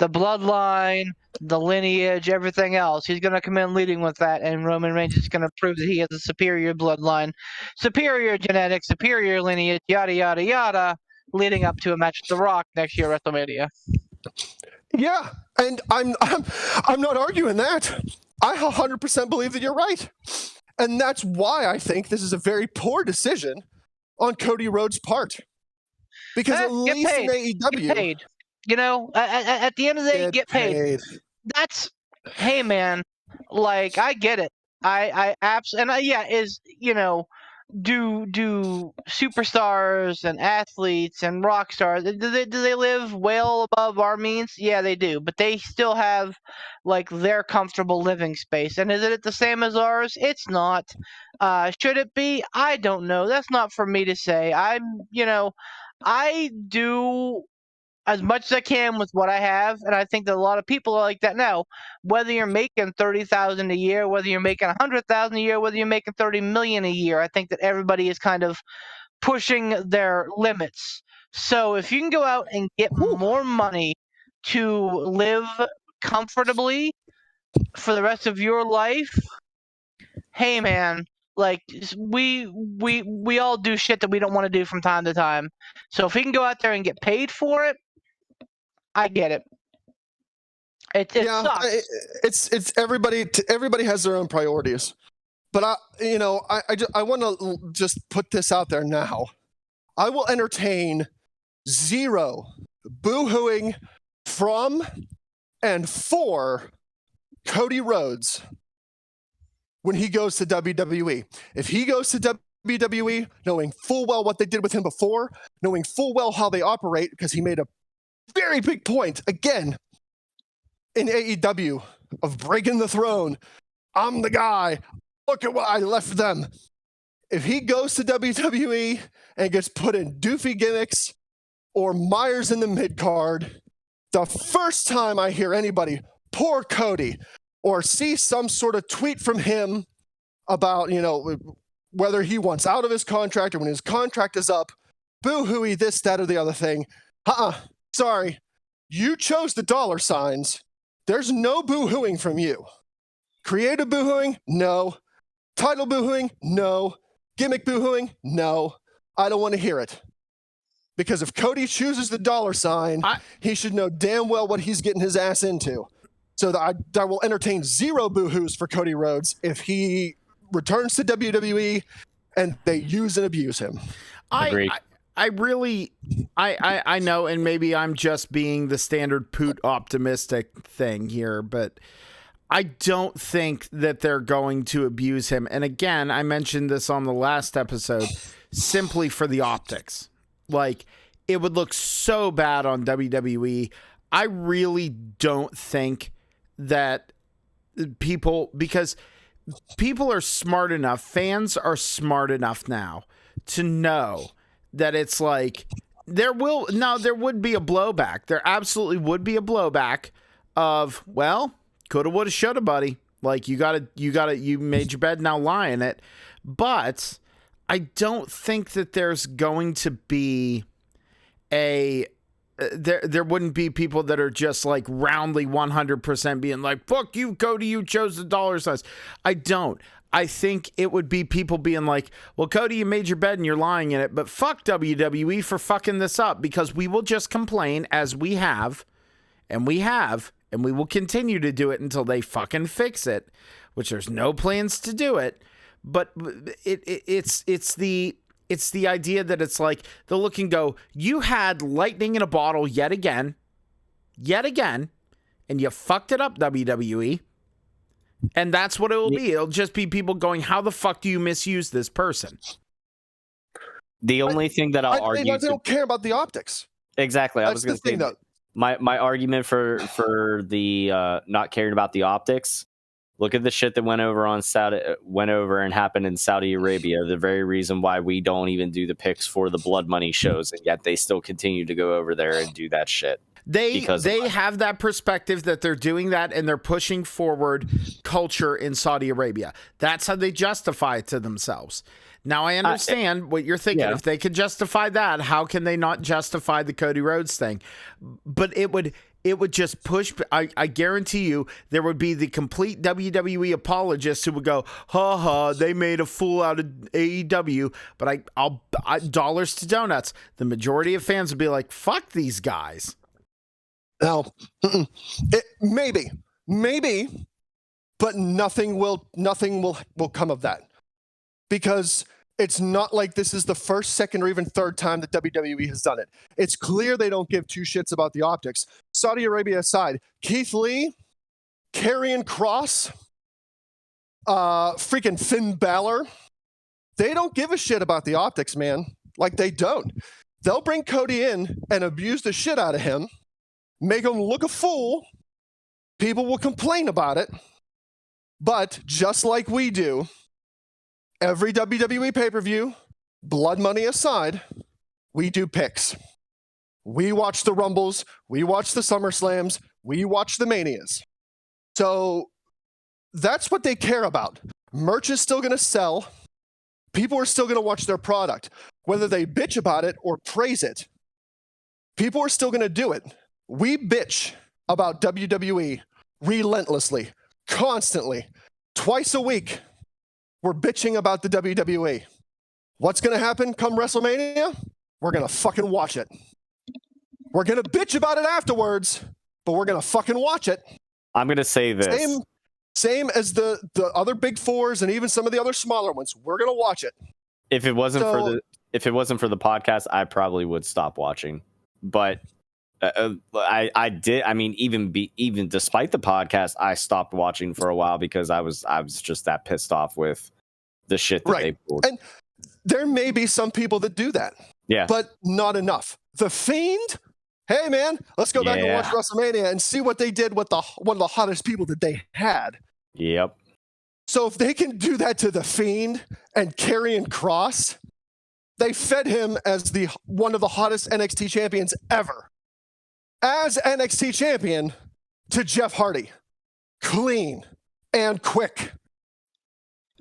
the bloodline, the lineage, everything else. He's going to come in leading with that, and Roman Reigns is going to prove that he has a superior bloodline, superior genetics, superior lineage, yada, yada, yada, leading up to a match with The Rock next year at WrestleMania. Yeah, and I'm not arguing that. I 100% believe that you're right. And that's why I think this is a very poor decision on Cody Rhodes' part. Because at least paid. in AEW... Get paid. You know, at the end of the day, get paid. That's, hey, man, like, I get it. I absolutely, do superstars and athletes and rock stars, do they live well above our means? Yeah, they do, but they still have like their comfortable living space. And is it the same as ours? It's not. Should it be? I don't know. That's not for me to say. I do as much as I can with what I have, and I think that a lot of people are like that now. Whether you're making $30,000 a year, whether you're making $100,000 a year, whether you're making $30 million a year, I think that everybody is kind of pushing their limits. So if you can go out and get more money to live comfortably for the rest of your life, hey man, like we all do shit that we don't want to do from time to time. So if he can go out there and get paid for it, I get it. It sucks. It's everybody. Everybody has their own priorities, but I want to just put this out there now. I will entertain zero boo-hooing from and for Cody Rhodes when he goes to WWE. If he goes to WWE, knowing full well what they did with him before, knowing full well how they operate, because he made a very big point, again, in AEW, of breaking the throne. I'm the guy. Look at what I left them. If he goes to WWE and gets put in doofy gimmicks or Myers in the mid-card, the first time I hear anybody, poor Cody, or see some sort of tweet from him about, whether he wants out of his contract or when his contract is up, boo-hooey, this, that, or the other thing. Sorry, you chose the dollar signs. There's no boo-hooing from you. Creative boo-hooing? No. Title boo-hooing? No. Gimmick boo-hooing? No. I don't want to hear it. Because if Cody chooses the dollar sign, he should know damn well what he's getting his ass into. So I will entertain zero boo-hoos for Cody Rhodes if he returns to WWE and they use and abuse him. Agreed. I really know, and maybe I'm just being the standard poot optimistic thing here, but I don't think that they're going to abuse him. And again, I mentioned this on the last episode, simply for the optics. Like, it would look so bad on WWE. I really don't think that because people are smart enough, fans are smart enough now to know that it's like there would be a blowback. There absolutely would be a blowback of, well, coulda, woulda, shoulda, buddy. Like, you made your bed, now lie in it. But I don't think that there's going to be there wouldn't be people that are just like roundly 100% being like, fuck you, Cody, you chose the dollar signs. I don't. I think it would be people being like, well, Cody, you made your bed and you're lying in it, but fuck WWE for fucking this up, because we will just complain as we have, and we will continue to do it until they fucking fix it, which there's no plans to do it. But it's the idea that it's like they'll look and go, you had lightning in a bottle yet again, and you fucked it up, WWE. And that's what it will be. It'll just be people going, how the fuck do you misuse this person? The only thing that I'll argue... They don't care about the optics. Exactly. I was going to say that. My argument for the not caring about the optics, look at the shit that went over and happened in Saudi Arabia. The very reason why we don't even do the picks for the blood money shows, and yet they still continue to go over there and do that shit. They because of that. have that perspective that they're doing that and they're pushing forward culture in Saudi Arabia. That's how they justify it to themselves. Now I understand what you're thinking. Yeah. If they can justify that, how can they not justify the Cody Rhodes thing? But it would just push. I guarantee you there would be the complete WWE apologists who would go, ha ha, they made a fool out of AEW. But I'll dollars to donuts. The majority of fans would be like, fuck these guys. No, maybe, but nothing will come of that, because it's not like this is the first, second, or even third time that WWE has done it. It's clear they don't give two shits about the optics. Saudi Arabia aside, Keith Lee, Karrion Kross, freaking Finn Balor, they don't give a shit about the optics, man. Like, they don't. They'll bring Cody in and abuse the shit out of him, make him look a fool. People will complain about it. But just like we do, every WWE pay-per-view, blood money aside, we do picks. We watch the Rumbles, we watch the SummerSlams, we watch the Manias. So that's what they care about. Merch is still going to sell. People are still going to watch their product. Whether they bitch about it or praise it, people are still going to do it. We bitch about WWE relentlessly, constantly, twice a week. We're bitching about the WWE. What's going to happen come WrestleMania? We're going to fucking watch it. We're going to bitch about it afterwards, but we're going to fucking watch it. I'm going to say this. Same as the other big fours and even some of the other smaller ones. We're going to watch it. If it wasn't for the podcast, I probably would stop watching. But I did. I mean, even despite the podcast, I stopped watching for a while because I was just that pissed off with the shit that they pulled. And there may be some people that do that. Yeah, but not enough. The Fiend. Hey man, let's go back and watch WrestleMania and see what they did with one of the hottest people that they had. Yep. So if they can do that to the Fiend and Karrion Kross, they fed him as one of the hottest NXT champions ever. As NXT champion to Jeff Hardy. Clean and quick.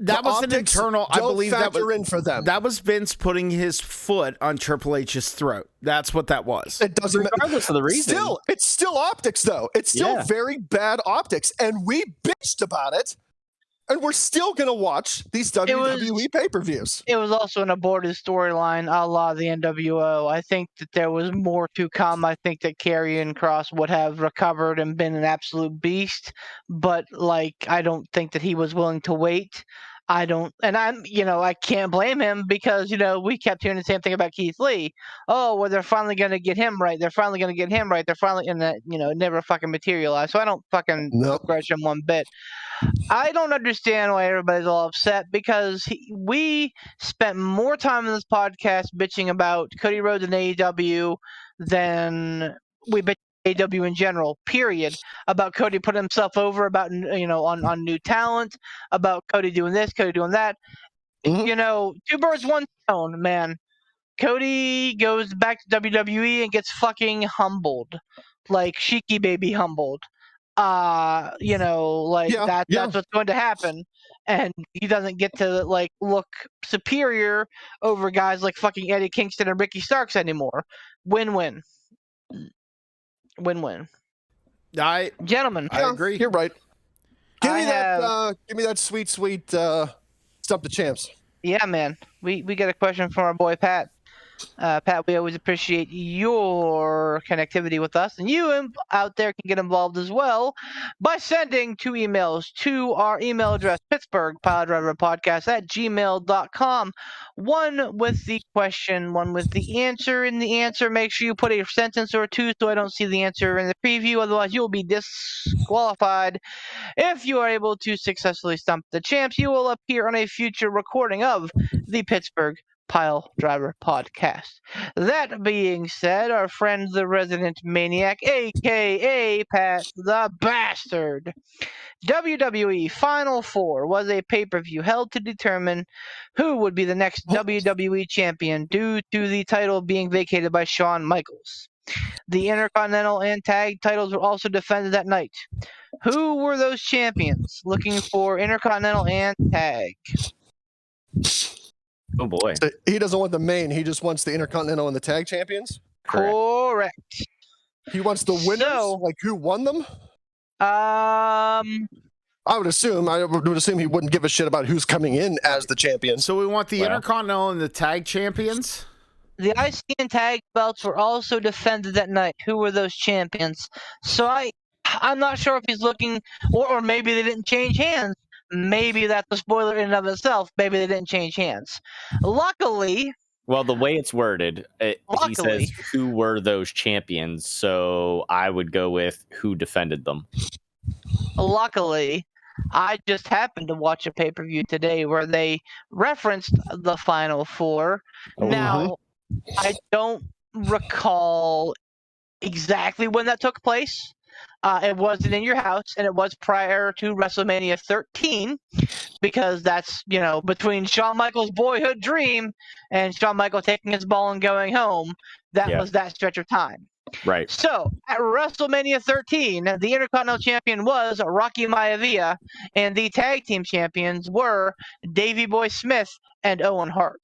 That was an internal, I believe that was in for them. That was Vince putting his foot on Triple H's throat. That's what that was. It doesn't matter. Regardless of the reason. It's still optics, though. It's still very bad optics. And we bitched about it. And we're still going to watch these WWE pay-per-views. It was also an aborted storyline a la the NWO. I think that there was more to come. I think that Karrion Kross would have recovered and been an absolute beast. But, I don't think that he was willing to wait. I can't blame him because, we kept hearing the same thing about Keith Lee. Oh, well, they're finally going to get him right. They're finally going to get him right. They're finally, and that, it never fucking materialized. So I don't fucking begrudge him one bit. I don't understand why everybody's all upset because we spent more time in this podcast bitching about Cody Rhodes and AEW than we bitch AEW in general, period, about Cody putting himself over, about, on new talent, about Cody doing this, Cody doing that. Mm-hmm. Two birds, one stone, man. Cody goes back to WWE and gets fucking humbled. Like Sheiky Baby humbled. That's what's going to happen. And he doesn't get to, look superior over guys like fucking Eddie Kingston and Ricky Starks anymore. Win-win. Win-win. Gentlemen. I agree. You're right. Give me that sweet Stump the Champs. Yeah, man. We got a question from our boy Pat. Pat, we always appreciate your connectivity with us, and you out there can get involved as well by sending 2 emails to our email address, pittsburghpiledriverpodcast@gmail.com. One with the question, one with the answer. In the answer, make sure you put a sentence or two so I don't see the answer in the preview, otherwise you'll be disqualified. If you are able to successfully stump the champs, you will appear on a future recording of the Pittsburgh Pile Driver Podcast. That being said, our friend the Resident Maniac, aka Pat the Bastard. WWE Final 4 was a pay-per-view held to determine who would be the next WWE champion due to the title being vacated by Shawn Michaels. The Intercontinental and Tag titles were also defended that night. Who were those champions? Looking for Intercontinental and Tag. Oh boy. So he doesn't want the main. He just wants the Intercontinental and the Tag Champions. Correct. He wants the winners, So- like who won them. Um, I would assume he wouldn't give a shit about who's coming in as the champion. So we want the Well. Intercontinental and the Tag Champions. the IC and Tag belts were also defended that night. Who were those champions? So I'm not sure if he's looking, or maybe they didn't change hands. Maybe that's a spoiler in and of itself. Maybe they didn't change hands. Luckily, Well, the way it's worded, he Luckily. says who were those champions. So I would go with who defended them. I just happened to watch a pay-per-view today where they referenced the Final Four. Oh, Now, I don't recall exactly when that took place. It wasn't in your house, and it was prior to WrestleMania 13, because that's, between Shawn Michaels' boyhood dream and Shawn Michaels taking his ball and going home. That Yeah. was that stretch of time. Right. So, at WrestleMania 13, the Intercontinental Champion was Rocky Maivia, and the Tag Team Champions were Davey Boy Smith and Owen Hart.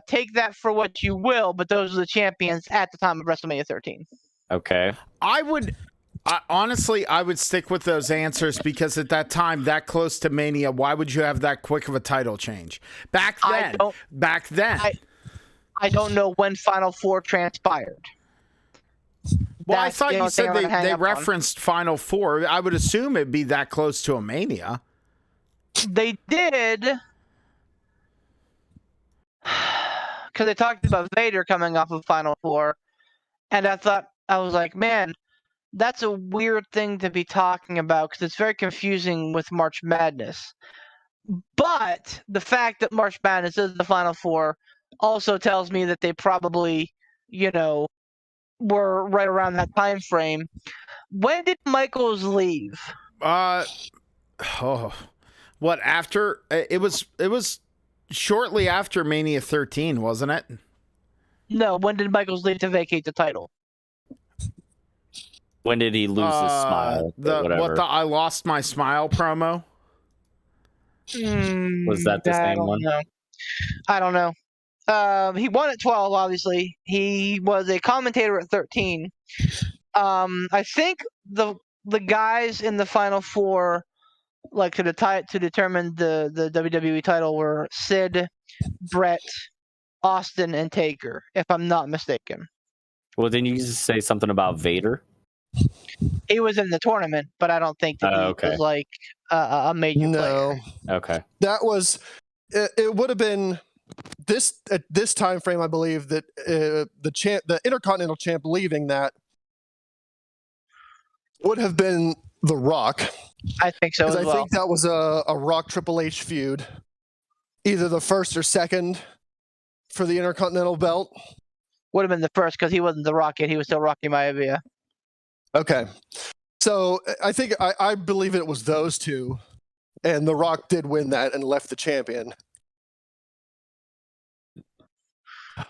Take that for what you will, but those are the champions at the time of WrestleMania 13. Okay. Honestly, I would stick with those answers because at that time, that close to Mania, why would you have that quick of a title change? Back then. I don't know when Final Four transpired. Well, I That's thought the you only thing said I'm gonna hang they up on. referenced Final Four. I would assume it'd be that close to a Mania. They did, because they talked about Vader coming off of Final Four, and I was like, man, that's a weird thing to be talking about because it's very confusing with March Madness. But the fact that March Madness is the Final Four also tells me that they probably, were right around that time frame. When did Michaels leave? What after? It was shortly after Mania 13, wasn't it? No, when did Michaels leave to vacate the title? When did he lose his smile? Whatever. I lost my smile promo? Was that the same one? I don't know. He won at 12, obviously. He was a commentator at 13. I think the guys in the Final Four, like to determine the WWE title, were Sid, Brett, Austin, and Taker, if I'm not mistaken. Well, then you just say something about Vader. He was in the tournament, but I don't think that he okay. was like a major player. Okay. That was. It would have been at this time frame. I believe that the Intercontinental champ leaving that would have been The Rock. I think so as Because I well. think that was a Rock Triple H feud, either the first or second for the Intercontinental belt. Would have been the first because he wasn't the Rock yet. He was still Rocky Maivia. Okay, so I think I believe it was those two, and The Rock did win that and left the champion.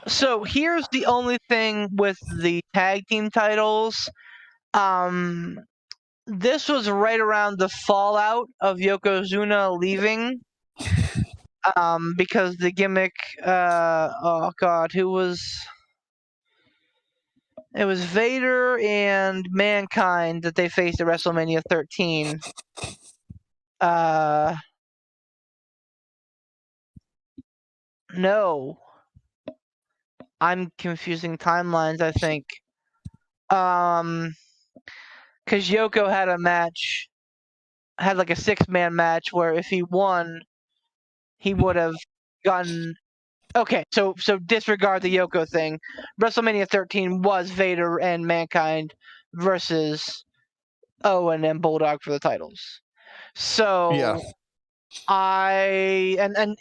So here's the only thing with the tag team titles. This was right around the fallout of Yokozuna leaving. Because the gimmick, it was Vader and Mankind that they faced at WrestleMania 13. No. I'm confusing timelines, I think. Because Yoko had a match, had like a 6-man match where if he won, he would have gotten. Okay, so disregard the Yoko thing. WrestleMania 13 was Vader and Mankind versus Owen and Bulldog for the titles. So Yeah. and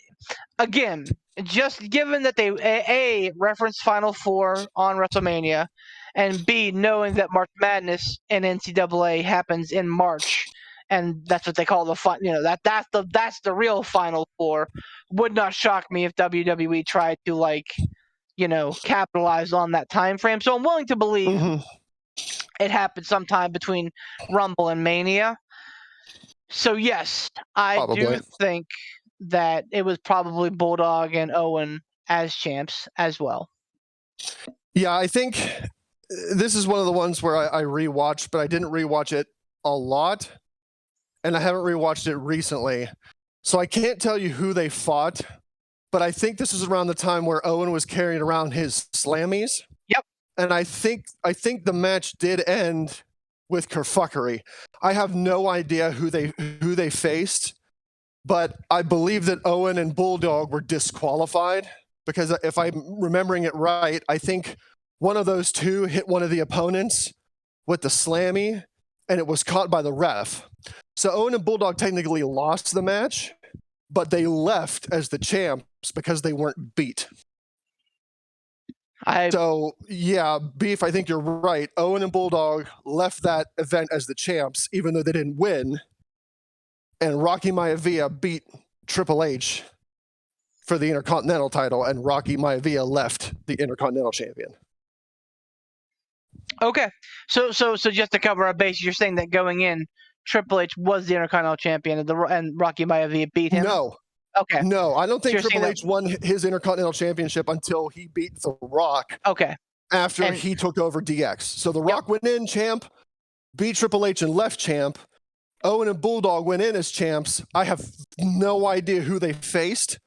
again, just given that they A referenced Final Four on WrestleMania, and B knowing that March Madness in NCAA happens in March, and that's what they call the that's the real Final Four. Would not shock me if WWE tried to capitalize on that time frame. So I'm willing to believe Mhm. it happened sometime between Rumble and Mania. So yes, I do Probably. think that it was probably Bulldog and Owen as champs as well. Yeah, I think this is one of the ones where I rewatched, but I didn't rewatch it a lot, and I haven't rewatched it recently. So I can't tell you who they fought, but I think this is around the time where Owen was carrying around his slammies. Yep. And I think the match did end with kerfuckery. I have no idea who they faced, but I believe that Owen and Bulldog were disqualified because if I'm remembering it right, I think one of those two hit one of the opponents with the slammy, and it was caught by the ref. So Owen and Bulldog technically lost the match, but they left as the champs because they weren't beat. So, yeah, Beef, I think you're right. Owen and Bulldog left that event as the champs, even though they didn't win. And Rocky Maivia beat Triple H for the Intercontinental title, and Rocky Maivia left the Intercontinental champion. Okay. So just to cover our bases, you're saying that going in, Triple H was the Intercontinental champion and Rocky Maivia beat him? No. Okay. No, I don't think So you're Triple saying H won his Intercontinental championship until he beat The Rock Okay. after he took over DX. So The Rock went in champ, beat Triple H and left champ. Owen and Bulldog went in as champs. I have no idea who they faced,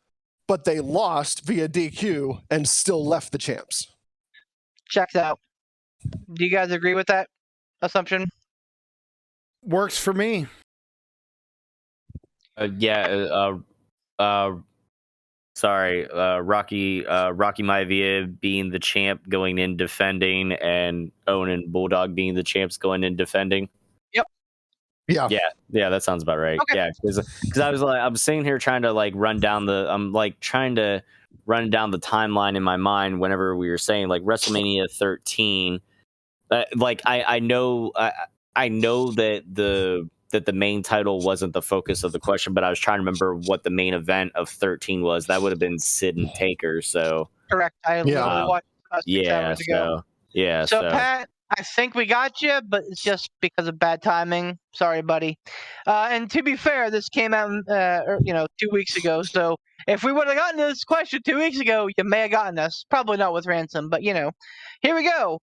but they lost via DQ and still left the champs. Checked out. Do you guys agree with that assumption? Works for me. Rocky Maivia being the champ going in defending, and Owen and Bulldog being the champs going in defending. Yep. Yeah, that sounds about right. Okay. Yeah, because I'm sitting here trying to run down the timeline in my mind whenever we were saying WrestleMania 13. I know that the main title wasn't the focus of the question, but I was trying to remember what the main event of 13 was. That would have been Sid and Taker. So correct. I literally watched 6 hours ago. So Pat, I think we got you, but it's just because of bad timing. Sorry, buddy. And to be fair, this came out 2 weeks ago. So if we would have gotten this question 2 weeks ago, you may have gotten us. Probably not with Ransom, but here we go.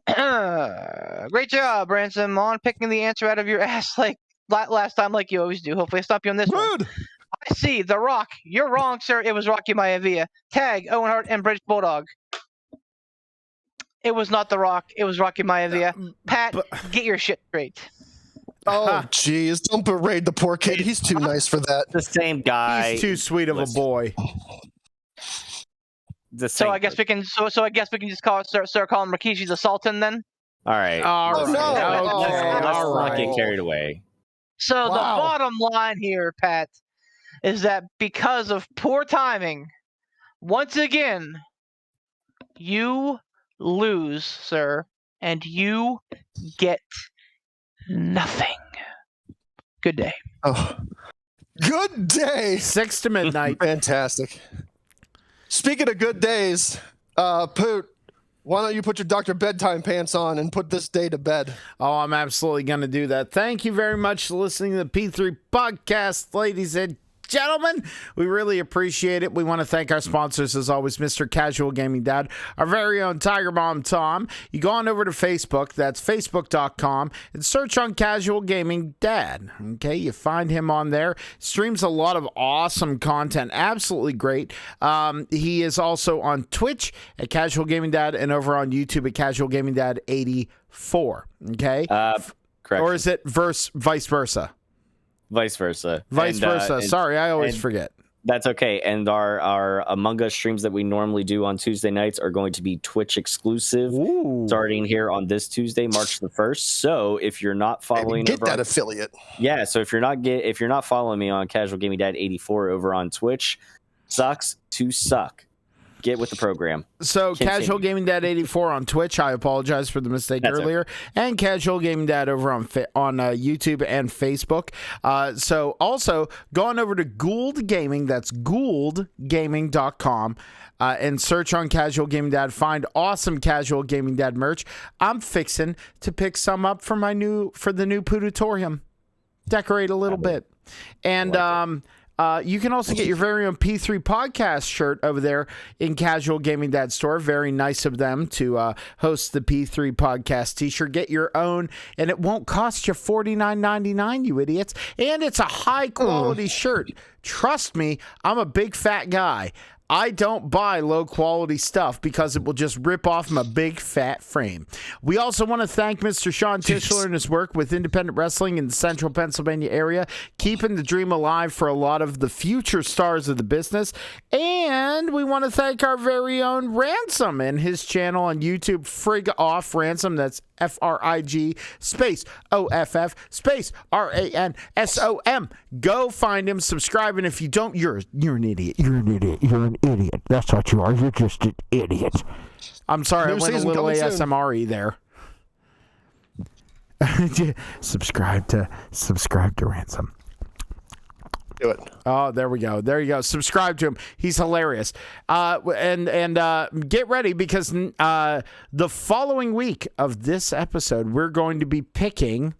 Great job, Ransom, on picking the answer out of your ass like last time, like you always do. Hopefully I stop you on this one. I see. The Rock. You're wrong, sir. It was Rocky Maivia. Tag, Owen Hart and British Bulldog. It was not The Rock. It was Rocky Maivia. Pat, get your shit straight. Oh, jeez. Don't berate the poor kid. He's too nice for that. The same guy. He's too sweet of a boy. So I guess we can. So I guess we can just start calling Rikishi the Sultan then. All right. No. Let's not get carried away. So the bottom line here, Pat, is that because of poor timing, once again, you lose, sir, and you get nothing. Good day. Oh, good day. 6 to midnight. Fantastic. Speaking of good days, Poot, why don't you put your Dr. Bedtime pants on and put this day to bed? Oh, I'm absolutely going to do that. Thank you very much for listening to the P3 podcast, ladies and gentlemen. We really appreciate it. We want to thank our sponsors, as always, Mr. Casual Gaming Dad, our very own Tiger Mom Tom. You go on over to Facebook, that's facebook.com, and search on Casual Gaming Dad. Okay, you find him on there. Streams a lot of awesome content, absolutely great. He is also on Twitch at Casual Gaming Dad and over on YouTube at Casual Gaming Dad 84. Okay, correct. Or is it vice versa? Vice versa. Sorry, I always forget. That's okay. And our Among Us streams that we normally do on Tuesday nights are going to be Twitch exclusive, starting here on this Tuesday, March the 1st. So if you're not following, get that affiliate. Yeah. So if you're not following me on Casual Gaming Dad 84 over on Twitch, sucks to suck. Get with the program. So Continue. Casual Gaming Dad 84 on Twitch. I apologize for the mistake That's earlier. And Casual Gaming Dad over on YouTube and Facebook. So also go on over to Gould Gaming. That's gouldgaming.com. And search on Casual Gaming Dad. Find awesome Casual Gaming Dad merch. I'm fixing to pick some up for the new Poodatorium. Decorate a little bit. And you can also get your very own P3 podcast shirt over there in Casual Gaming Dad store. Very nice of them to host the P3 podcast t-shirt. Get your own, and it won't cost you $49.99, you idiots. And it's a high quality shirt. Trust me, I'm a big fat guy. I don't buy low-quality stuff because it will just rip off my big, fat frame. We also want to thank Mr. Sean Tischler and his work with independent wrestling in the central Pennsylvania area, keeping the dream alive for a lot of the future stars of the business. And we want to thank our very own Ransom and his channel on YouTube, Frig Off Ransom. That's F-R-I-G space O-F-F space R-A-N-S-O-M. Go find him, subscribe, and if you don't, you're an idiot. You're an idiot. You're an idiot. That's what you are. You're just an idiot. I'm sorry, New I went a season little coming soon. ASMR-y there. subscribe to Ransom. Do it. Oh, there we go. There you go. Subscribe to him. He's hilarious. And get ready because the following week of this episode, we're going to be picking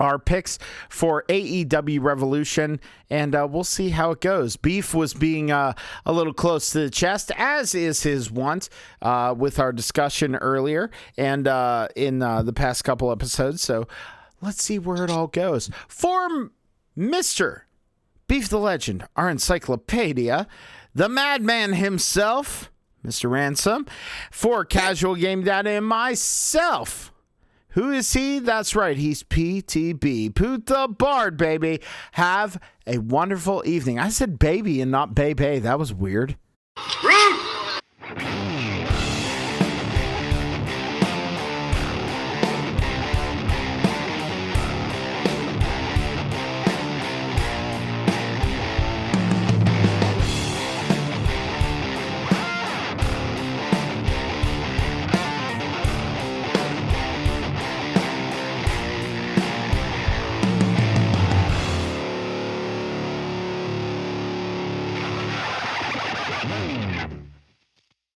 our picks for AEW Revolution, and we'll see how it goes. Beef was being a little close to the chest, as is his wont, with our discussion earlier and in the past couple episodes. So let's see where it all goes. For Mr. Beef the Legend, our encyclopedia, the madman himself, Mr. Ransom, for Casual Game Data, and myself. Who is he? That's right, he's PTB. Poot the Bard, baby. Have a wonderful evening. I said baby and not baby. That was weird.